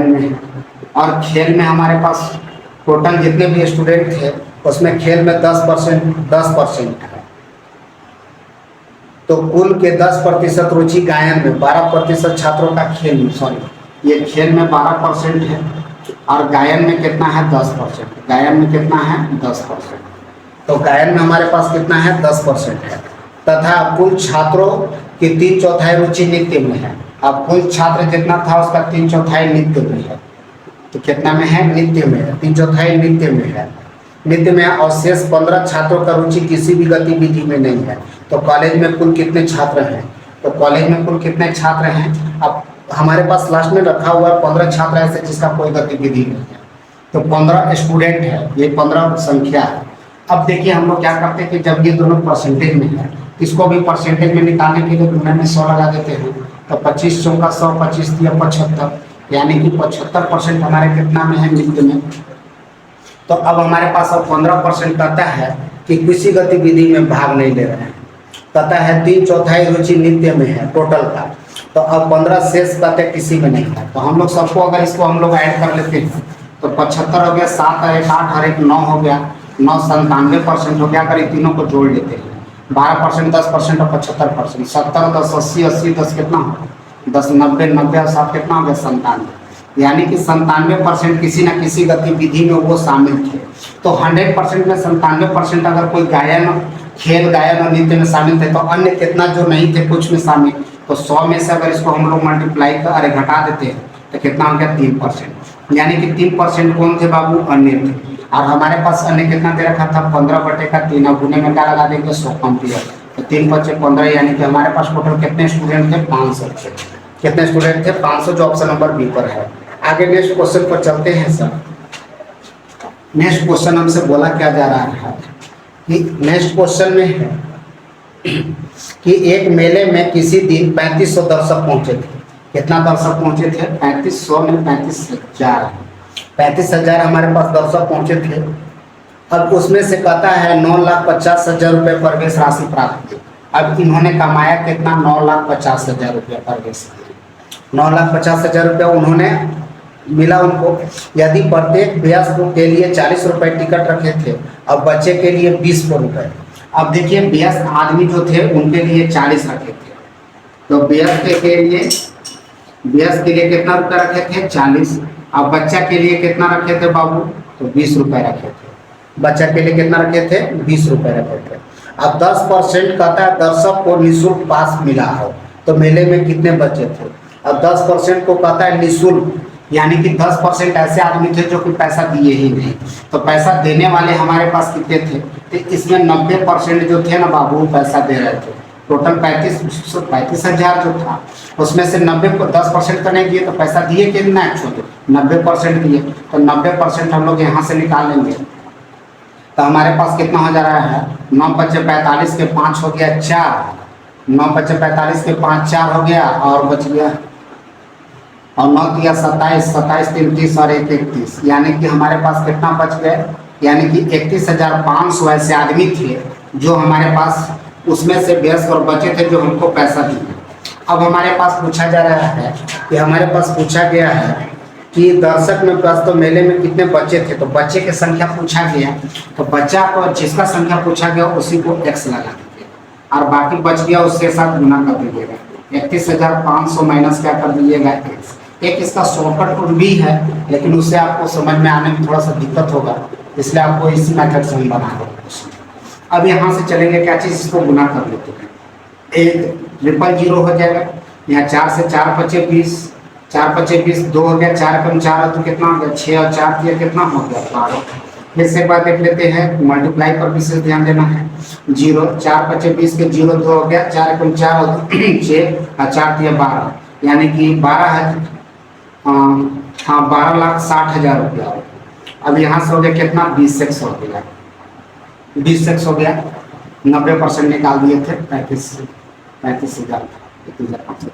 में है, और खेल में हमारे पास टोटल जितने भी स्टूडेंट थे उसमें खेल में 10% है। तो कुल के 10% रुचि गायन में, 12% छात्रों का खेल में, सॉरी ये खेल में 12% है और गायन में कितना है 10%। गायन में कितना है 10%। तो गायन में हमारे पास कितना है 10% है। तथा कुल छात्रों की 3/4 रुचि नृत्य में है। अब कुल छात्र जितना था उसका 3/4 नृत्य में है। तो कितना में है नृत्य में है, 3/4 नृत्य में है। नृत्य में और शेष 15 छात्रों का रुचि किसी भी गतिविधि में नहीं है। तो कॉलेज में कुल कितने छात्र हैं, तो कॉलेज में कुल कितने छात्र हैं। अब हमारे पास लास्ट में रखा हुआ है 15 छात्र ऐसे जिसका कोई गतिविधि नहीं है। तो 15 स्टूडेंट है, ये 15 संख्या है। अब देखिए हम लोग क्या करते हैं कि जब ये दोनों परसेंटेज में है, इसको भी परसेंटेज में निकालने के लिए गुणा में 100 लगा देते हैं। तो 25 चौका 100, 25 दिया 75, यानी कि 75% हमारे कितना में है नृत्य में। तो अब हमारे पास अब 15% कहता है कि किसी गतिविधि में भाग नहीं ले रहे हैं। कहता है 3/4 रुचि नृत्य में है टोटल का। तो अब 15 शेष कहते किसी में नहीं है। तो हम लोग सबको अगर इसको हम लोग ऐड कर लेते हैं तो 75 हो गया, 7 और 1 8 और 1 9 हो गया, 9 97% हो गया। अगर ये तीनों को जोड़ लेते हैं 12%, 10% और 75%, 70 10 80 80 10 कितना हो 10 90 90 और 7 कितना हो गया 97। यानी कि 97% किसी न किसी गतिविधि में वो शामिल थे। तो 100% में 97% अगर कोई गायन, खेल, गायन और नृत्य में शामिल थे, तो अन्य कितना जो नहीं थे कुछ में शामिल। तो 100 में से अगर इसको हम लोग मल्टीप्लाई कर घटा देते हैं तो कितना हो गया 3%। यानी कि 3% कौन थे बाबू, अन्य थे। और हमारे पास अन्य कितना दे रखा था 15/3। अब गुने में क्या लगा देंगे 100 कम दिया। तो 3 × 15, यानी कि हमारे पास टोटल कितने स्टूडेंट थे 500 थे। कितने स्टूडेंट थे 500, जो ऑप्शन नंबर बी पर है। आगे नेक्स्ट क्वेश्चन पर चलते हैं सर। नेक्स्ट क्वेश्चन हमसे बोला क्या जा रहा है कि नेक्स्ट क्वेश्चन में है कि एक मेले में किसी दिन 3500 दर्शक पहुंचे थे। कितना दर्शक पहुंचे थे 3500 में 35,000, 35,000 हमारे पास दर्शक पहुंचे थे। अब उसमें से कहता है 9,50,000 रुपये प्रवेश राशि प्राप्त की। अब इन्होंने कमाया कितना 9,50,000 रुपये प्रवेश, 9,50,000 रुपये उन्होंने मिला उनको। यदि प्रत्येक वयस्क के लिए 40 रुपये टिकट रखे थे और बच्चे के लिए 20 रुपये। अब देखिए वयस्क आदमी जो थे उनके लिए 40 रखे थे। तो वयस्क के लिए कितना रुपये रखे थे 40। अब बच्चा के लिए कितना रखे थे बाबू, तो 20 रुपये रखे थे। बच्चा के लिए कितना रखे थे 20 रुपये रखे थे। अब 10% कहता है दर्शक को निःशुल्क पास मिला हो। तो मेले में कितने बच्चे थे। अब 10% को कहता है निःशुल्क, यानी कि 10% ऐसे आदमी थे जो कि पैसा दिए ही नहीं। तो पैसा देने वाले हमारे पास कितने थे, तो इसमें 90% जो थे ना बाबू पैसा दे रहे थे। टोटल 35,000 जो था उसमें से 90 को 10% तो नहीं दिए, तो पैसा दिए कितना एक्चुअली 90% दिए। तो 90% हम लोग यहाँ से निकाल लेंगे। तो हमारे पास कितना हो जा रहा है 9 × 5 = 45 के 5 हो गया 4, 9 × 5 = 45 के 5 4 हो गया और बच गया, और 9 × 3 = 27, 27 3 30 और 1 31, यानी कि हमारे पास कितना बच गए, यानी कि 31,500 ऐसे आदमी थे जो हमारे पास उसमें से व्यस्त और बचे थे जो हमको पैसा दिए। अब हमारे पास पूछा जा रहा है कि हमारे पास पूछा गया है कि दर्शक में प्लस तो मेले में कितने बच्चे थे। तो बच्चे की संख्या पूछा गया, तो बच्चा को जिसका संख्या पूछा गया उसी को x लगा दीजिएगा और बाकी बच गया उसके साथ गुना कर दीजिएगा। 31,500 माइनस क्या कर दीजिएगा x। एक इसका शॉर्टकट रूट भी है, लेकिन उससे आपको समझ में आने में थोड़ा सा दिक्कत होगा, इसलिए आपको इसी मेथड से हम बना रहे हैं। अब यहाँ से चलेंगे क्या चीज़, इसको गुना कर लेते हैं। 1 0 हो जाएगा, यहाँ 4 से 4 × 5 = 20, 4 × 5 = 20, 2 हो गया, 4 × 4 तो कितना हो गया 6 और 4 दिया कितना हो गया 12। फिर से एक बार देख लेते हैं, मल्टीप्लाई पर विशेष ध्यान देना है। 0 4 × 5 = 20 के 0 2 हो गया, 4 × 4 6 और 4 दिया 12, यानी कि 12,60,000 रुपया। अब यहाँ से हो गया कितना 20 हो गया, 20 हो गया, 90% निकाल दिए थे 35,000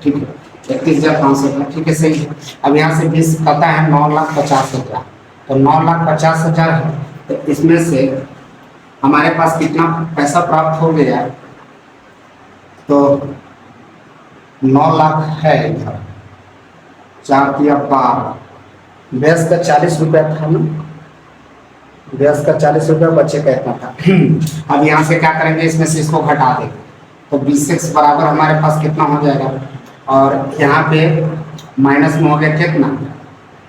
ठीक है 31,500 का, ठीक है सही है। अब यहाँ से 20 कहता है 9,50,000, तो 9,50,000 है। तो इसमें से हमारे पास कितना पैसा प्राप्त हो गया, तो 9 लाख है इधर, 4 × 12, बेस का 40 रुपया था ना, बेस का 40 रुपया, बच्चे का इतना था। अब यहाँ से क्या करेंगे, इसमें से इसको घटा देंगे, तो 20x बराबर हमारे पास कितना हो जाएगा, और यहाँ पे माइनस में हो गया कितना,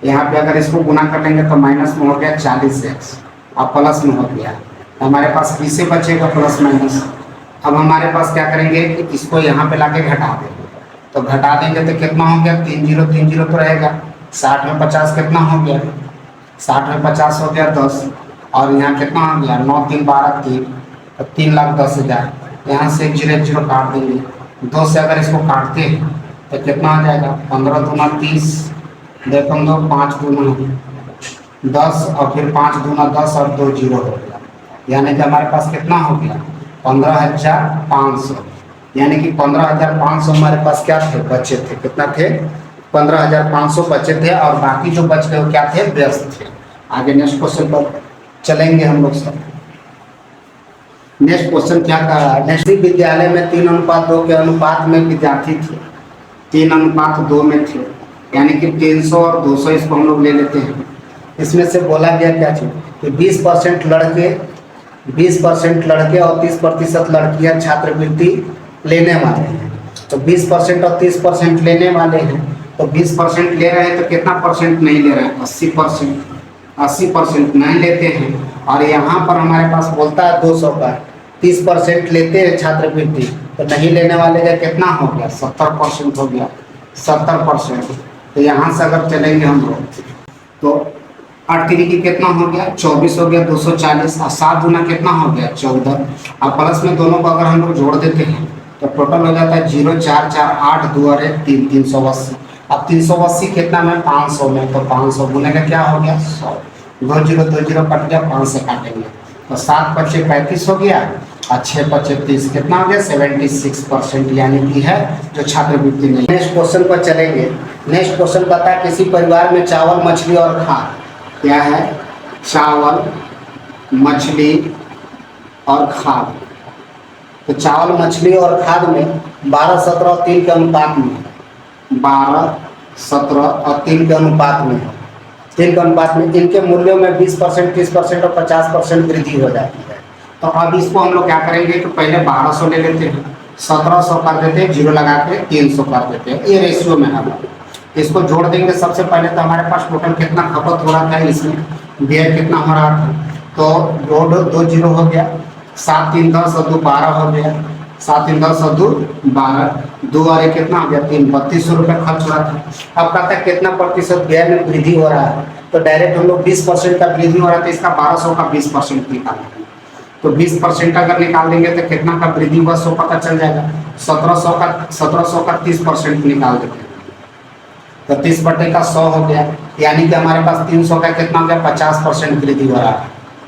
यहाँ पे अगर इसको गुना कर लेंगे तो माइनस में हो गया 40x और प्लस में हो गया, हमारे पास बी से बचेगा प्लस माइनस। अब हमारे पास क्या करेंगे कि इसको यहाँ पे लाके घटा देंगे, तो घटा देंगे तो कितना हो गया, 3 0 तो रहेगा, 60 में 50 कितना हो गया, 60 में 50 हो गया 10, और यहाँ कितना हो गया 9 3 12 3, तो 3,10,000। यहाँ से 0 0 काट देंगे, 2 से अगर इसको काटते हैं तो कितना आ जाएगा, 15 दूना 30, देखो हम 5 दूना 10 और फिर 5 दूना 10 और 2 0 हो गया, यानी कि हमारे पास कितना हो गया 15,500, यानी कि 15,500 हमारे पास क्या थे, बचे थे, कितना थे 15,500 बचे थे, और बाकी जो बच गए वो क्या थे, व्यस्त थे। आगे नेक्स्ट क्वेश्चन पर चलेंगे हम लोग सब। नेक्स्ट क्वेश्चन क्या कह रहा है, नेक्स्ट विद्यालय में 3:2 के अनुपात में विद्यार्थी थे, 3:2 में थे, यानी कि 300 और 200 इसको हम लोग ले लेते हैं। इसमें से बोला गया क्या चीज कि 20% लड़के और 30% लड़कियां छात्रवृत्ति लेने वाले हैं। तो 20% और 30% लेने वाले हैं, तो 20% ले रहे हैं तो कितना परसेंट नहीं ले रहे हैं, 80%, 80% नहीं लेते हैं। और यहाँ पर हमारे पास बोलता है 200 का 30% लेते हैं छात्रवृत्ति, तो नहीं लेने वाले का कितना हो गया, 70% हो गया, 70%। तो यहाँ से अगर चलेंगे हम लोग तो 8 तिरिकी कितना हो गया, 24 हो गया, 240, और 7 गुना कितना हो गया 14, और प्लस में दोनों को अगर हम लोग जोड़ देते हैं तो टोटल हो जाता है 0 4 4 8 2 और 1 3 380। अब 380 कितना में 500 में, तो 500 गुने का क्या हो गया 100, 2 0 2 0 कट गया, 5 से काटेंगे तो 7 × 35 हो गया, और 6 × 30 कितना हो गया 76%, यानी कि है जो छात्रवृत्ति नहीं। नेक्स्ट क्वेश्चन पर चलेंगे। नेक्स्ट क्वेश्चन कहता है किसी परिवार में चावल मछली और खाद, क्या है, चावल मछली और खाद। तो चावल मछली और खाद में 12 17 और 3 के अनुपात में, 12 17 और 3 के अनुपात में, 3 के अनुपात में इनके मूल्यों में 20% 30% और 50% वृद्धि हो जाती है। तो अब इसको हम लोग क्या करेंगे कि पहले 1200 ले लेते हैं, 1700 कर देते हैं, 0 लगा के 300 कर देते हैं, ये रेशियो में है। इसको जोड़ देंगे सबसे पहले, तो हमारे पास टोटल कितना खपत हो रहा था, इसमें व्यय कितना हो रहा था, तो 2 0 हो गया, 7 3 10 और 2 12 हो गया, 7 3 10 और 2 12, 2 और 1 कितना हो गया 3, 3200 रुपये खर्च हो रहा था। अब कहता है कितना प्रतिशत व्यय में वृद्धि हो रहा है, तो डायरेक्ट हम लोग 20% का वृद्धि हो रहा था, इसका 1200 का 20% निकालेंगे, तो 20% अगर निकाल देंगे तो कितना का वृद्धि हुआ 100 पता चल जाएगा। 1700 का 30% निकाल देते हैं, तो 30/100 हो गया, यानी कि हमारे पास 300 का कितना हो गया 50% वृद्धि हो रहा है,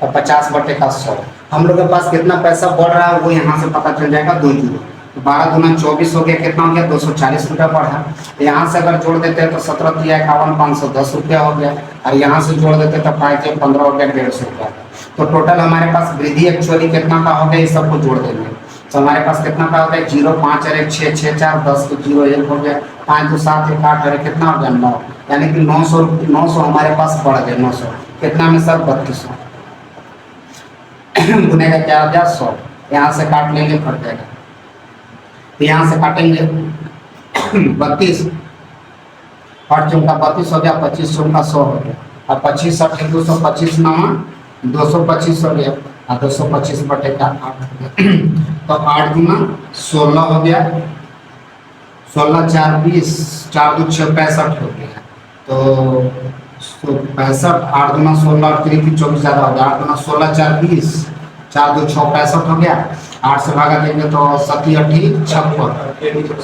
और 50/100 हम लोग के पास कितना पैसा बढ़ रहा है वो यहाँ से पता चल जाएगा, 2 0, 12 दूना 24 हो गया, कितना हो गया 240 रुपया बढ़ा। यहाँ से अगर जोड़ देते हैं तो 17 3 51 510 रुपया हो गया, और यहाँ से जोड़ देते तो 5 15 हो गया 150 रुपया। तो टोटल हमारे पास वृद्धि एक्चुअली कितना का हो गया, इस सबको जोड़ देंगे तो हमारे पास कितना का होता है 0 5 और 1 6 6 4 10 तो 0 1 हो गया, 5 2 7 1 8 और कितना हो गया 9, यानी कि 900 हमारे पास बढ़ गया, 900 कितना में सर 3200 गुने का क्या हो गया 100, यहाँ से काट लेंगे कट जाएगा, तो यहाँ से काटेंगे 32 और चुमका 32 हो गया, 25 चुमका 100 हो गया, और 25 और 225 नामा 225 हो गया, और 225/8 हो गया, तो 8 गुना 16 हो गया, 16 4 20 4 2 6 65 हो गया, तो 65 8 गुना 16 और 3 24 ज़्यादा हो गया, 8 गुना 16 4 20 4 2 6 65 हो गया, 8 से भागा देंगे तो 7 8 56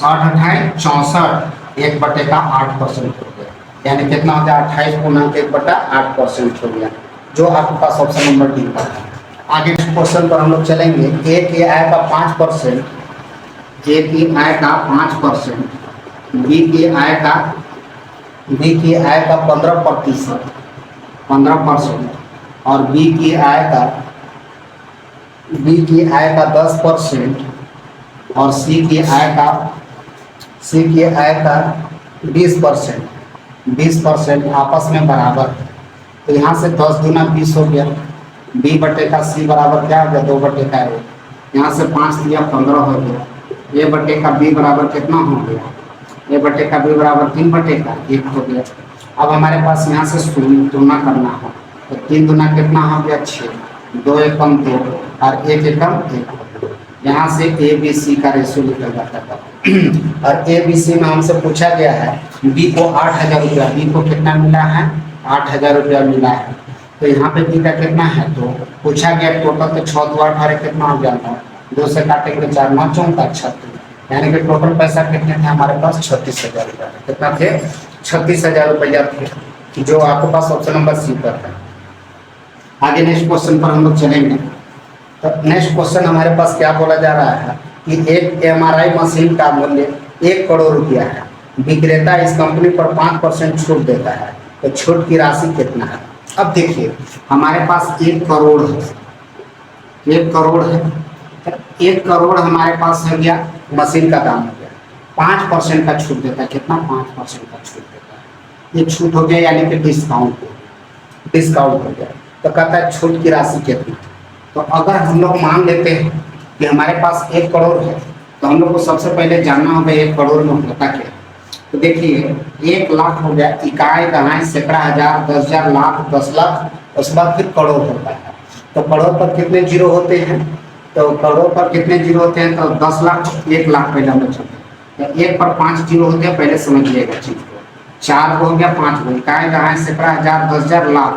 8 28 64 1/8% हो गया, यानी कितना हो गया 28.1/8% हो गया, जो आपके पास ऑप्शन नंबर डी पर है। आगे क्वेश्चन पर हम लोग चलेंगे। ए की आय का 5%, ए की आय का 5%, बी की आय का 15%, 15%, और बी की आय का 10%, और सी की आय का 20%, 20% आपस में बराबर है। तो यहाँ से 10 दूना 20 हो गया, B/C बराबर क्या हो गया 2/1, यहाँ से 5 दिया 15 हो गया, ए बटे का बी बराबर कितना हो गया, ए बटे का बी बराबर 3 बटे का 1 हो गया। अब हमारे पास यहाँ से तुलना करना है, तो 3 दूना कितना हो गया 6, 2 एकम 2 और 1 एकम 1। यहाँ से ए बी सी का रेशियो निकल जाता है। और ए बी सी में हमसे पूछा गया है बी को 8,000 रुपया, बी को कितना मिला है 8,000 रुपया मिला है। तो यहाँ पे बी का कितना है, तो पूछा गया टोटल, तो 6 2 8 कितना हो गया 9, 2 से काटेंगे 4 9 4 36, यानी कि टोटल पैसा कितने थे हमारे पास 36,000 रुपया। कितना थे 36,000 रुपया थे, जो आपके पास ऑप्शन नंबर सी पर है। आगे नेक्स्ट क्वेश्चन पर हम लोग चलेंगे। तो नेक्स्ट क्वेश्चन हमारे पास क्या बोला जा रहा है कि एक एमआरआई मशीन का मूल्य 1 करोड़ रुपया है, विक्रेता इस कंपनी पर 5% छूट देता है, तो छूट की राशि कितना है। अब देखिए हमारे पास 1 करोड़ है, 1 करोड़ है, 1 करोड़ हमारे पास हो गया मशीन का दाम हो गया, 5% का छूट देता है। कितना 5% का छूट देता है, ये छूट हो गया यानी कि डिस्काउंट हो गया। तो कहता है छूट की राशि कितनी। तो अगर हम लोग मान लेते हैं कि हमारे पास 1 करोड़ है, तो हम लोग को सबसे पहले जानना होगा 1 करोड़ में होता क्या है। तो देखिए 1 लाख हो गया, इकाई दहाई सैकड़ा हजार 10,000 लाख 10 लाख, उसके बाद फिर करोड़ होता है। तो करोड़ पर कितने जीरो होते हैं, तो करोड़ पर कितने जीरो होते हैं, तो 10 लाख 1 लाख पहले हम लोग चलते हैं। तो 1 पर 5 जीरो होते हैं, पहले समझिएगा चीज को। 4 को हो गया 5 को, इकाई दहाई सैकड़ा हजार 10,000 लाख,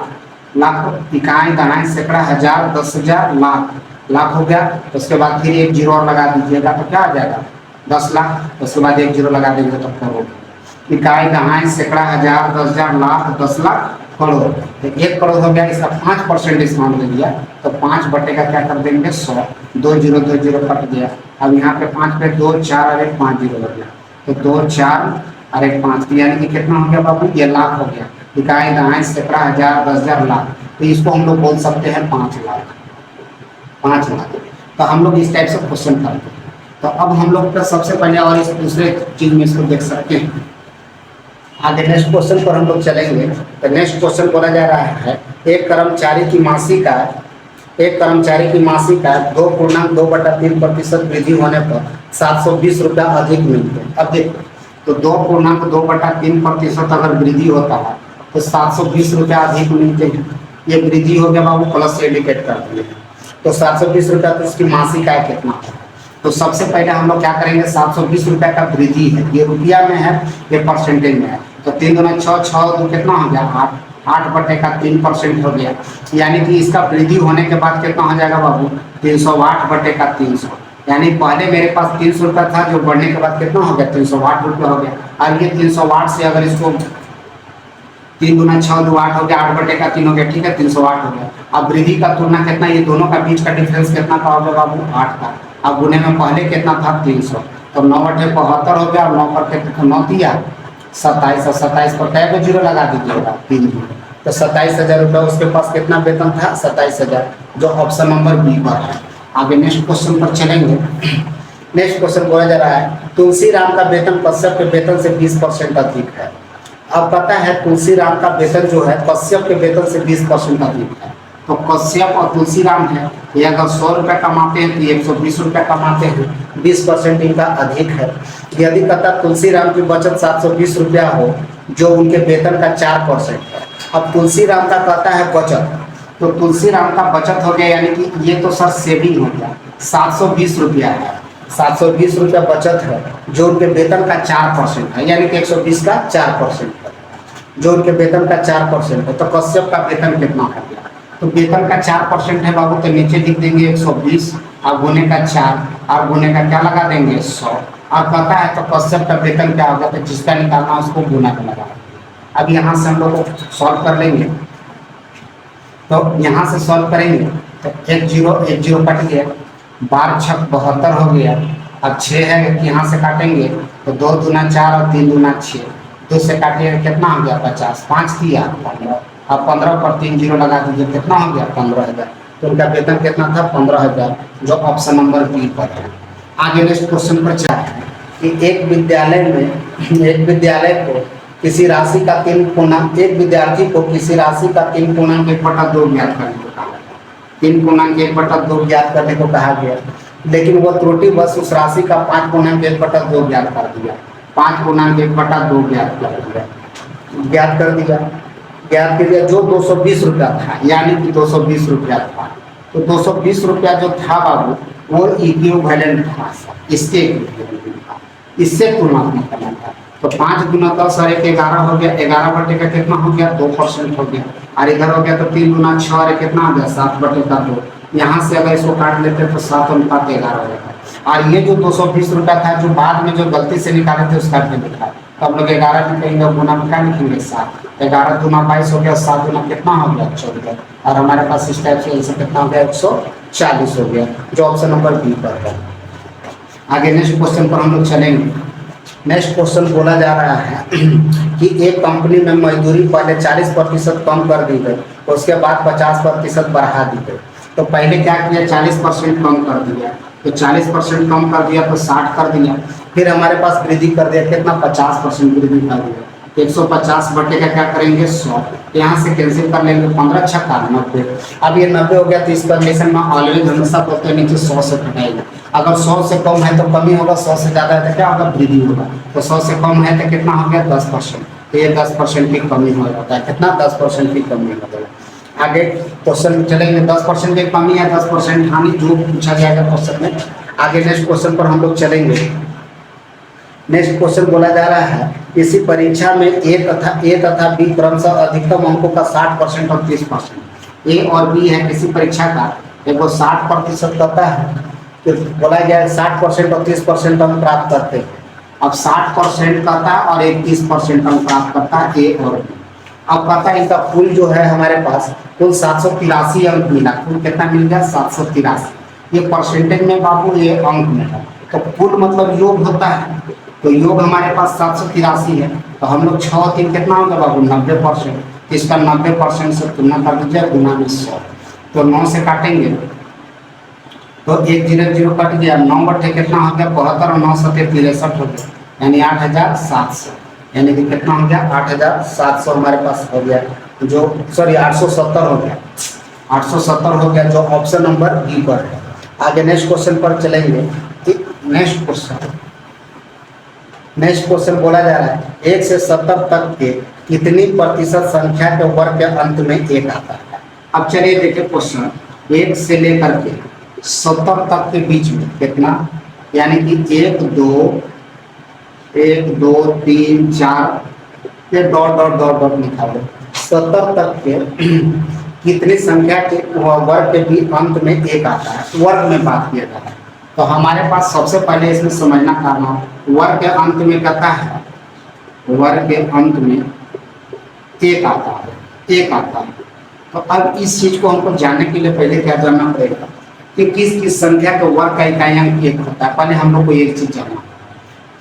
लाख इकाई दहाई सैकड़ा हजार 10,000 लाख, लाख हो गया। तो उसके बाद फिर 1 जीरो और लगा दीजिएगा, तो क्या आ जाएगा 10 लाख। उसके बाद 1 जीरो लगा देंगे तो करोड़। इकाई दहाई सैकड़ा हजार 10,000 लाख 10 लाख करोड़, तो 1 करोड़ हो गया। इसका 5% डिस्काउंट दे दिया, तो 5 बटे का क्या कर देंगे 100, 2 जीरो 2 जीरो कट गया। अब यहाँ पे 5 पे 2 4 और 1 5 जीरो लग गया, तो 2 4 और 1 5, यानी कि कितना हो गया बाबू, ये लाख हो गया। इकाई दहाई सैकड़ा हजार 10,000 लाख, तो इसको हम लोग बोल सकते हैं 5 लाख, 5 लाख। तो हम लोग इस टाइप से क्वेश्चन करते हैं। तो अब हम लोग का सबसे पहले और इस दूसरे चीज में इसको देख सकते हैं। आगे नेक्स्ट क्वेश्चन पर हम लोग चलेंगे। तो नेक्स्ट क्वेश्चन बोला जा रहा है एक कर्मचारी की मासिक आय 2.2/3% वृद्धि होने पर 720 रुपया अधिक मिलते हैं। अब देखो तो 2.2/3% अगर वृद्धि होता है तो 720 रुपया अधिक मिलते हैं। ये वृद्धि हो गया बाबू, प्लस से इंडिकेट कर दिए। तो 720 रुपया, तो इसकी मासिक आय कितना है। तो सबसे पहले हम लोग क्या करेंगे, 720 रुपया का वृद्धि है, ये रुपया में है, ये परसेंटेज में है। तो 3 दूना 6, 6 2 कितना हो गया 8, 8 बटे का 3% हो गया, यानी कि इसका वृद्धि होने के बाद कितना हो जाएगा बाबू 308 बटे का 300। यानी पहले मेरे पास 300 रुपया था, जो बढ़ने के बाद कितना हो गया 308 रुपया हो गया। और ये 308 से अगर इसको 3 दूना 6 2 8 हो गया, 8 बटे का 3 हो गया, ठीक है 308 हो गया। अब वृद्धि का तुलना कितना, ये दोनों का बीच का डिफरेंस कितना का हो गया बाबू 8 का। अब गुने में पहले कितना था 300, तो 9 बटे 72 हो गया, और 9 पर कितना 9 दिया 27, और 27 पर कै को जीरो लगा दीजिएगा 3, तो 27,000 रुपया उसके पास कितना वेतन था 27,000, जो ऑप्शन नंबर बी पर है। आगे नेक्स्ट क्वेश्चन पर चलेंगे। नेक्स्ट क्वेश्चन बोला जा रहा है तुलसी राम का वेतन कश्यप के वेतन से 20% अधिक है। अब पता है तुलसी राम का वेतन जो है कश्यप के वेतन से 20% अधिक है। तो कश्यप और तुलसी राम है, ये अगर 100 रुपया कमाते हैं तो 120 रुपया कमाते हैं, 20% इनका अधिक है। यदि कहता तुलसी राम की बचत 720 रुपया हो, जो उनके वेतन का 4% है। अब तुलसी राम का कहता है बचत, तो तुलसी राम का बचत हो गया, यानी कि ये तो सर सेविंग हो गया, 720 रुपया है, 720 रुपया बचत है, जो उनके वेतन का 4% है, यानी कि 120 का 4% है, जो उनके वेतन का 4% है। तो कश्यप का वेतन कितना हो गया, तो वेतन का 4% है बाबू, तो नीचे लिख देंगे 120 और गुने का 4 और गुने का क्या लगा देंगे 100। और कहता है तो कश्यप का वेतन क्या होगा, तो जिसका निकालना उसको गुना का लगा। अब यहाँ से हम लोग सॉल्व कर लेंगे। तो यहाँ से सॉल्व करेंगे तो 1 0 कट गया, 12 6 72 हो गया। अब 6 है कि यहाँ से काटेंगे तो 2 दूना 4 और 3 दूना 6, 2 से काटिएगा कितना हो गया 50, 5 दिया 15, अब 15 पर 3 जीरो लगा दीजिए कितना हो गया 15,000। तो उनका वेतन कितना था 15,000, जो ऑप्शन नंबर बी पर है। आगे नेक्स्ट क्वेश्चन पर क्या है कि एक विद्यालय को किसी राशि का 3 पूर्णांक, एक विद्यार्थी को किसी राशि का 3 पूर्णांक 1/2 ज्ञात करने को कहा गया, 3 पूर्णांक 1/2 ज्ञात करने को कहा गया। लेकिन वो त्रुटि बस उस राशि का 5/1/2 ज्ञात कर दिया, 5/1/2 ज्ञात कर दिया, ज्ञात कर दिया, ज्ञात कर दिया। जो 220 रुपया था, यानी कि 220 रुपया था, तो 220 रुपया जो था बाबू वो इक्विवेलेंट था, इसके equivalent था, इससे तुलनात्मक करना था। तो 5 गुना 10 और 1 11 हो गया, 11 बटे का कितना हो गया 2% हो गया, और इधर हो गया तो 3 गुना 6 और कितना हो गया 7 बटे का 2। यहाँ से अगर इसको काट लेते तो 7/11 हो जाता। और ये जो 220 रुपया था जो बाद में जो गलती से निकाले थे उसका भी लिखा, तो हम लोग 11 लिखेंगे, गुना में क्या लिखेंगे 7, 11 दूना 22 हो गया, 7 दूना कितना हो गया 14, और हमारे पास इस टाइप से कितना हो गया 140 हो गया, जो ऑप्शन नंबर बी पर है। आगे नेक्स्ट क्वेश्चन पर हम लोग चलेंगे। नेक्स्ट क्वेश्चन बोला जा रहा है कि एक कंपनी में मजदूरी पहले 40% कम कर दी गई, उसके बाद 50% बढ़ा दी गई। तो पहले क्या किया 40% कम कर दिया, तो 40% कम कर दिया तो 60 कर दिया, फिर हमारे पास वृद्धि कर दिया, कितना 50% वृद्धि कर दिया, 150 बटे का क्या करेंगे 100, यहाँ से कैंसिल कर लेंगे, 15 छक्का 90। अब ये 90 हो गया, तो इस कंडीशन में ऑलवेज हमेशा बोलते हैं नीचे 100 से घटाएगा। अगर 100 से कम है तो कमी होगा, 100 से ज़्यादा है तो क्या होगा वृद्धि होगा। तो 100 से कम है तो कितना हो गया 10%, तो ये 10% की कमी हो जाता है, कितना 10% की कमी हो जाएगा। आगे क्वेश्चन चलेंगे, 10% की कमी है 10% हानि, जो पूछा जाएगा क्वेश्चन में। आगे नेक्स्ट क्वेश्चन पर हम लोग चलेंगे। नेक्स्ट क्वेश्चन बोला जा रहा है, इसी परीक्षा में ए तथा बी क्रमशः अधिकतम अंकों का 60% और 30%, ए और बी है किसी परीक्षा का, एक वो 60% करता है, तो बोला गया है 60% और 30% अंक प्राप्त करते हैं। अब 60% करता है और एक 30% अंक प्राप्त करता है ए और बी। अब कहता है इनका कुल जो है हमारे पास कुल 783 अंक मिला, कुल कितना मिल गया 783, ये परसेंटेज में बाबू ये अंक में है, तो कुल मतलब योग होता है, तो योग हमारे पास 783 है, तो हम लोग 6 3 कितना होगा बाबू 90%, तो इसका 90% से तुलना कर दीजिए, गुना में 100, तो 9 से काटेंगे तो 1 0 0 कट गया, 9 बटे कितना हो गया 72 और 9 7 63 हो गया, यानी 8700, यानी कि कितना हो गया 8700 हमारे पास हो गया, जो सॉरी 870 हो गया, 870 हो गया, जो ऑप्शन नंबर बी पर है। आगे नेक्स्ट क्वेश्चन पर चलेंगे। नेक्स्ट क्वेश्चन बोला जा रहा है, 1 से 70 तक के कितनी प्रतिशत संख्या के वर्ग के अंत में 1 आता है। अब चलिए देखिए क्वेश्चन, 1 से लेकर के 70 तक के बीच में कितना, यानी कि 1 2 3 4 ये डॉट डॉट डॉट डॉट लिखा हुआ, 70 तक के कितनी संख्या के वर्ग के भी अंत में 1 आता है, वर्ग में बात किया जाता है। तो हमारे पास सबसे पहले इसमें समझना करना, वर्ग के अंत में कहता है, वर्ग के अंत में 1 आता है, 1 आता है। तो अब इस चीज को हमको जानने के लिए पहले क्या जानना पड़ेगा कि किस किस संख्या के वर्ग का इकाई अंक 1 होता है। पहले हम लोग को एक चीज जानना,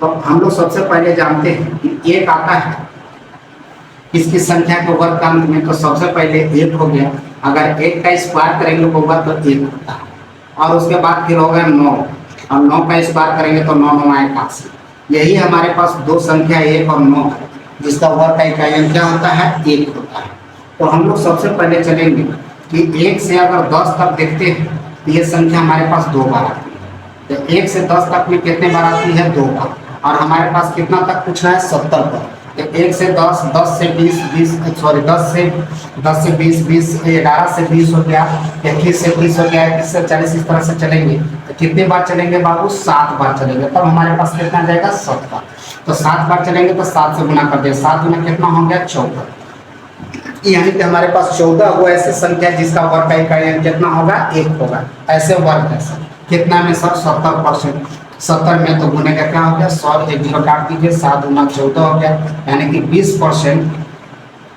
तो हम लोग सबसे पहले जानते हैं कि 1 आता है किसकी संख्या के वर्ग का अंत में, तो सबसे पहले 1 हो गया, अगर 1 का स्क्वायर करेंगे होगा तो 1 होता है, और उसके बाद फिर हो गया 9, और 9 का स्क्वायर करेंगे तो 9 9 81, यही हमारे पास दो संख्या 1 और 9 है, जिसका वर्ग का इकाई अंक क्या होता है 1 होता है। तो हम लोग सबसे पहले चलेंगे कि 1 से अगर 10 तक देखते हैं तो ये संख्या हमारे पास 2 बार आती है, तो 1 से 10 तक में कितने बार आती है 2 बार, और हमारे पास कितना तक पूछना है 70 पर। तो 1 से 10, 10 से 20, 10 से 20, 11 से 20 हो गया, 21 से 20 हो गया, 21 से 40, इस तरह से चलेंगे। तो कितने बार चलेंगे बाबू 7 बार चलेंगे, तब हमारे पास कितना जाएगा 70। तो 7 बार चलेंगे तो 7 से गुना कर दिया, 7 गुना कितना हो गया 14, यानी कि हमारे पास 14 वो ऐसे संख्या जिसका वर्ग का इकाई अंक कितना होगा 1 होगा, ऐसे वर्ग है सर। कितना में सर 70%, 70 में तो गुने का क्या हो गया 100, 1 0 काट दीजिए, 7 गुना 14 हो गया, यानी कि 20%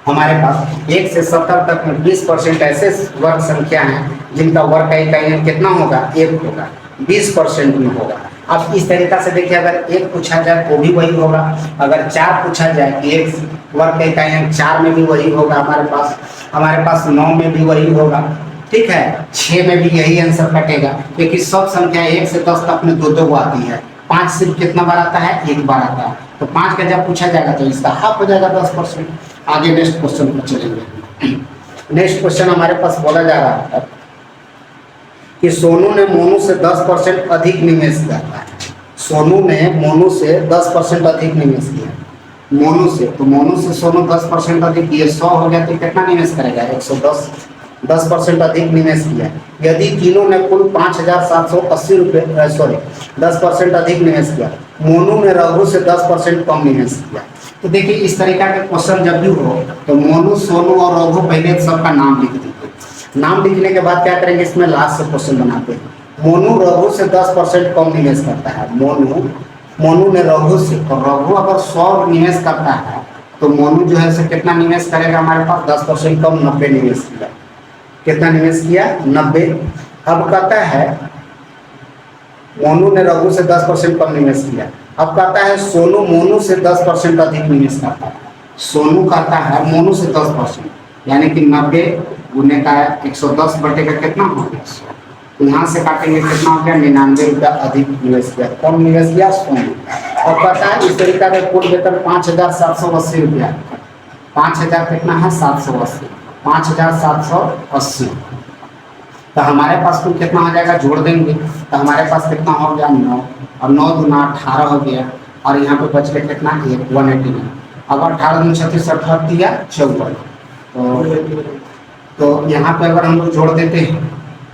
हमारे पास 1 से 70 तक में 20% ऐसे वर्ग संख्या हैं जिनका वर्ग का इकाई अंक कितना होगा 1 होगा, 20% में होगा। अब इस तरीका से देखिए, अगर 1 पूछा जाए तो भी वही होगा, अगर 4 पूछा जाए कि 1 वर्ग का इकाई अंक 4 में भी वही होगा, हमारे पास 9 में भी वही होगा, ठीक है, 6 में भी यही आंसर कटेगा, क्योंकि सब संख्या 1 से 10 तक में 2 आती है। 5 सिर्फ कितना बार आता है 1 बार आता है, तो 5 का जब पूछा जाएगा तो इसका हाफ हो जाएगा 10%। आगे नेक्स्ट क्वेश्चन पर चलेंगे। नेक्स्ट क्वेश्चन हमारे पास बोला जा रहा है, कि सोनू ने मोनू से 10% अधिक निवेश करता है। सोनू ने मोनू से 10% अधिक निवेश किया, मोनू से, तो मोनू से सोनू 10% अधिक, ये 100 हो गया, तो कितना निवेश करेगा 110, 10% अधिक निवेश किया। यदि तीनों ने कुल 5,780 रुपये, सॉरी 10% अधिक निवेश किया, मोनू ने रघु से 10% कम निवेश किया। तो देखिए इस तरीका के क्वेश्चन जब भी हो तो मोनू, सोनू और रघु पहले सबका नाम लिख दीजिए। नाम लिखने के बाद क्या करेंगे, इसमें लास्ट से क्वेश्चन बनाते हैं। मोनू रघु से 10% कम निवेश करता है, मोनू ने रघु से, और रघु अगर 100 निवेश करता है तो मोनू जो है से कितना निवेश करेगा, हमारे पास 10% कम 90 निवेश किया। कितना निवेश किया 90। अब कहता है मोनू ने रघु से 10% कम निवेश किया। अब कहता है सोनू मोनू से 10% अधिक निवेश करता है। सोनू कहता है मोनू से 10%, यानी कि 90 गुने का 110 बटे का कितना हो गया 100। यहाँ से काटेंगे कितना हो गया 99 रुपया अधिक निवेश किया। कौन निवेश किया, सोनू। और कहता है इस तरीका का कुल वेतन 5,780 रुपया। 5,000 कितना है 780, 5,780। तो हमारे पास कुल कितना हो जाएगा, जोड़ देंगे तो हमारे पास कितना हो गया 9, और 9 दूना 18 हो गया, और यहाँ पे बच गया कितना 189। अब 18 दूनी 36, 38 या 54, तो यहाँ पे अगर हम लोग जोड़ देते हैं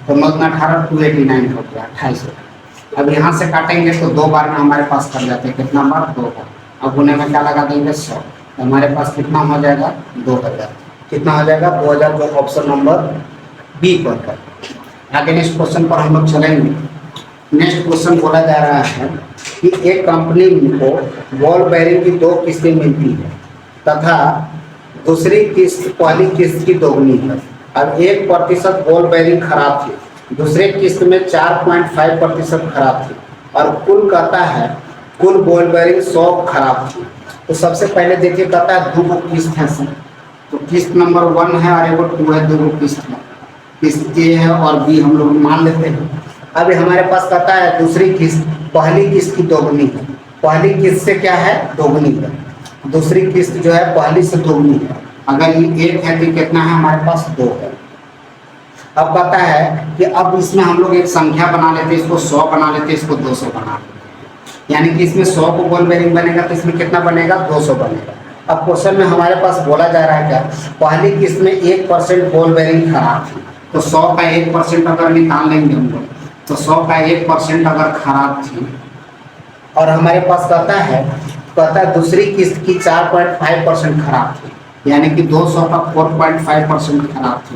तो 9 दूना 18, 289 हो गया 28। अब यहाँ से काटेंगे तो 2 बार में हमारे पास कर जाते हैं, कितना बार 2 बार। अब गुने में क्या लगा देंगे 100, तो हमारे पास कितना हो जाएगा 2000। कितना हो जाएगा 2000, जो ऑप्शन नंबर बी पर है। आगे नेक्स्ट क्वेश्चन पर हम लोग चलेंगे। नेक्स्ट क्वेश्चन बोला जा रहा है कि एक कंपनी को बॉल बेयरिंग की 2 किस्तें मिलती है तथा दूसरी किस्त पहली किस्त की दोगुनी है। अब 1% बॉल बेयरिंग खराब थी, दूसरे किस्त में 4.5% खराब थी, और कुल कहता है कुल बॉल बेयरिंग 100 खराब थी। तो सबसे पहले देखिए कहता है 2 किस्त है सर, तो किस्त नंबर 1 है और एगो 2 है, 2 किस्त है, किस्त ए है और बी हम लोग मान लेते हैं। अब हमारे पास कहता है दूसरी किस्त पहली किस्त की दोगुनी है। पहली किस्त से क्या है दोगुनी है, दूसरी किस्त जो है पहली से दोगुनी है। अगर ये 1 है तो कितना है हमारे पास 2 है। अब कहता है कि अब इसमें हम लोग एक संख्या बना लेते हैं, इसको 100 बना लेते हैं, इसको 200 बना लेते हैं, यानी कि इसमें 100 को बॉल बेयरिंग बनेगा तो इसमें कितना बनेगा 200 बनेगा। अब क्वेश्चन में हमारे पास बोला जा रहा है क्या, पहली किस्त में 1% बॉल बेयरिंग खराब थी, तो 100 का 1% अगर निकाल लेंगे हम लोग, तो 100 का 1% अगर खराब थी, और हमारे पास कहता है दूसरी किस्त की 4.5% खराब थी, यानी कि 200 का 4.5% खराब थी।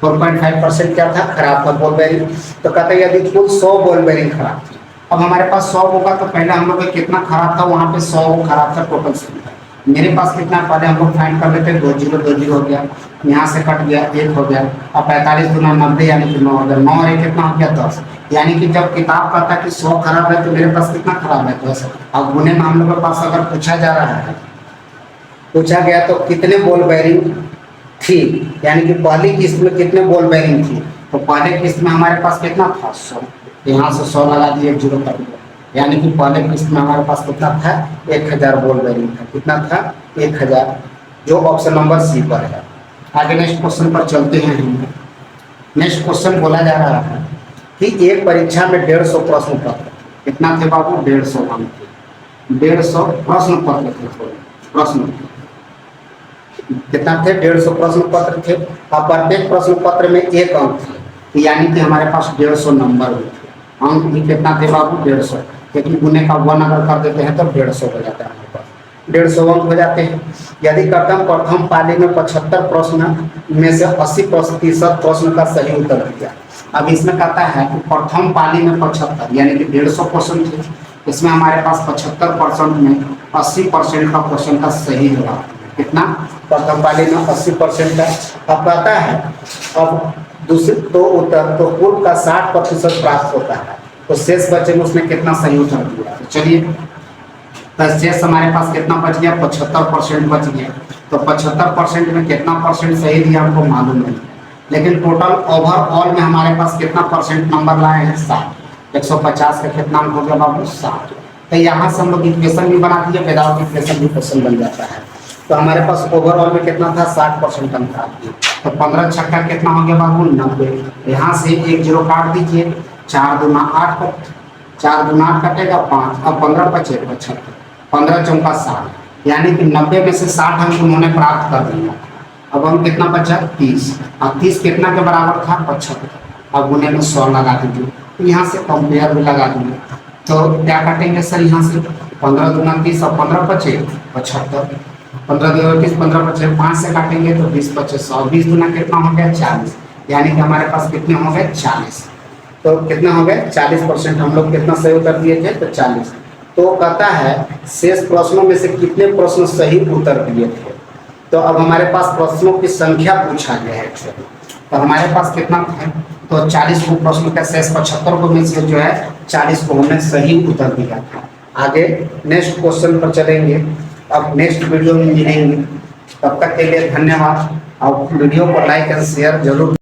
4.5% क्या था खराब था बॉल बेयरिंग। तो कहता है यदि कुल 100 बॉल बेयरिंग खराब थी। अब हमारे पास 100 होगा तो पहले हम लोग कितना खराब था, वहाँ पे 100 खराब था टोटल से। मेरे पास कितना पहले हम लोग फाइंड कर लेते हैं, 2 0 2 0 हो गया, यहाँ से कट गया 1 हो गया, और 45 दूना 90 यानी कि 9 हो गया, 9 और 1 कितना हो गया 10। यानी कि जब किताब कहता है कि 100 खराब है तो मेरे पास कितना खराब है 10। अब गुने में हम लोग के पास अगर पूछा जा रहा है, पूछा गया तो कितने बॉल बेयरिंग थी, यानी कि पहली किस्त में कितने बॉल बेयरिंग थी, तो पहले किस्त में हमारे पास कितना था 100, यहाँ से 100 लगा दिए 0 कट गया, यानी कि पहले किस्त में हमारे पास कितना था 1000 बॉल बेयरिंग था। कितना था 1000, जो ऑप्शन नंबर सी पर है। आगे नेक्स्ट क्वेश्चन पर चलते हैं। नेक्स्ट क्वेश्चन बोला जा रहा है कि एक परीक्षा में 150 प्रश्न पत्र, कितना थे बाबू 150 प्रश्न पत्र थे, प्रश्न कितना थे 150 प्रश्न पत्र थे, और प्रत्येक प्रश्न पत्र में 1 अंक थे, यानी कि हमारे पास 150 नंबर भी थे। अंक भी कितना थे बाबू 150, क्योंकि गुने का 1 अगर कर देते हैं तो 150 हो जाता है, हमारे पास 150 अंक हो जाते हैं। यदि प्रथम पाली में 75 प्रश्न में से 80% प्रश्न का सही उत्तर दिया। अब इसमें कहता है कि प्रथम पाली में 75, यानी कि 150 प्रश्न थे, इसमें हमारे पास 75% में 80% का क्वेश्चन का सही जवाब। कितना प्रथम पाली में 80% है। अब कहता है अब दूसरे 2 उत्तर तो कुल का 60% प्राप्त होता है, तो शेष बचे में उसने कितना सही उत्तर दिया। तो चलिए शेष हमारे पास कितना बच गया 75% बच गया। तो 75% में कितना परसेंट सही दिया हमको मालूम नहीं, लेकिन टोटल ओवरऑल में हमारे पास कितना परसेंट नंबर लाए हैं 60। 150 का कितना हो गया बाबू 60। तो यहाँ से हम लोग इक्वेशन भी बना दिए, विदाउट इक्वेशन भी क्वेश्चन बन जाता है। तो हमारे पास ओवरऑल में कितना था 60% अंक था। तो 15 छक्का कितना हो गया बाबू 90। यहाँ से एक जीरो काट दीजिए, 4 दूना 8 कट, 4 दूना 8 कटेगा 5, अब 15 बचे 75, 15 चौका 60, यानी कि 90 में से 60 अंक उन्होंने प्राप्त कर लिया। अब हम कितना बचा 30, अब 30 कितना के बराबर था 75, अब उन्हें में 100 लगा दीजिए, तो यहाँ से कंपेयर भी लगा दीजिए। तो क्या काटेंगे सर यहाँ से 15 दूना 30 और 15 बचे 75, 15 दूना 30, 15 बचे 5 से काटेंगे तो 20 बचे 100, 20 दूना कितना हो गया 40, यानी कि हमारे पास कितने हो गए 40। तो कितना हो गए 40%, हम लोग कितना सही उत्तर दिए थे तो 40। तो कहता है शेष प्रश्नों में से कितने प्रश्न सही उत्तर दिए थे। तो अब हमारे पास प्रश्नों की संख्या पूछा गया है, तो हमारे पास कितना है तो 40 को प्रश्न का शेष 75 को में से जो है 40 को हमने सही उत्तर दिया था। आगे नेक्स्ट क्वेश्चन पर चलेंगे, अब नेक्स्ट वीडियो में मिलेंगे, तब तक के लिए धन्यवाद। और वीडियो को लाइक एंड शेयर जरूर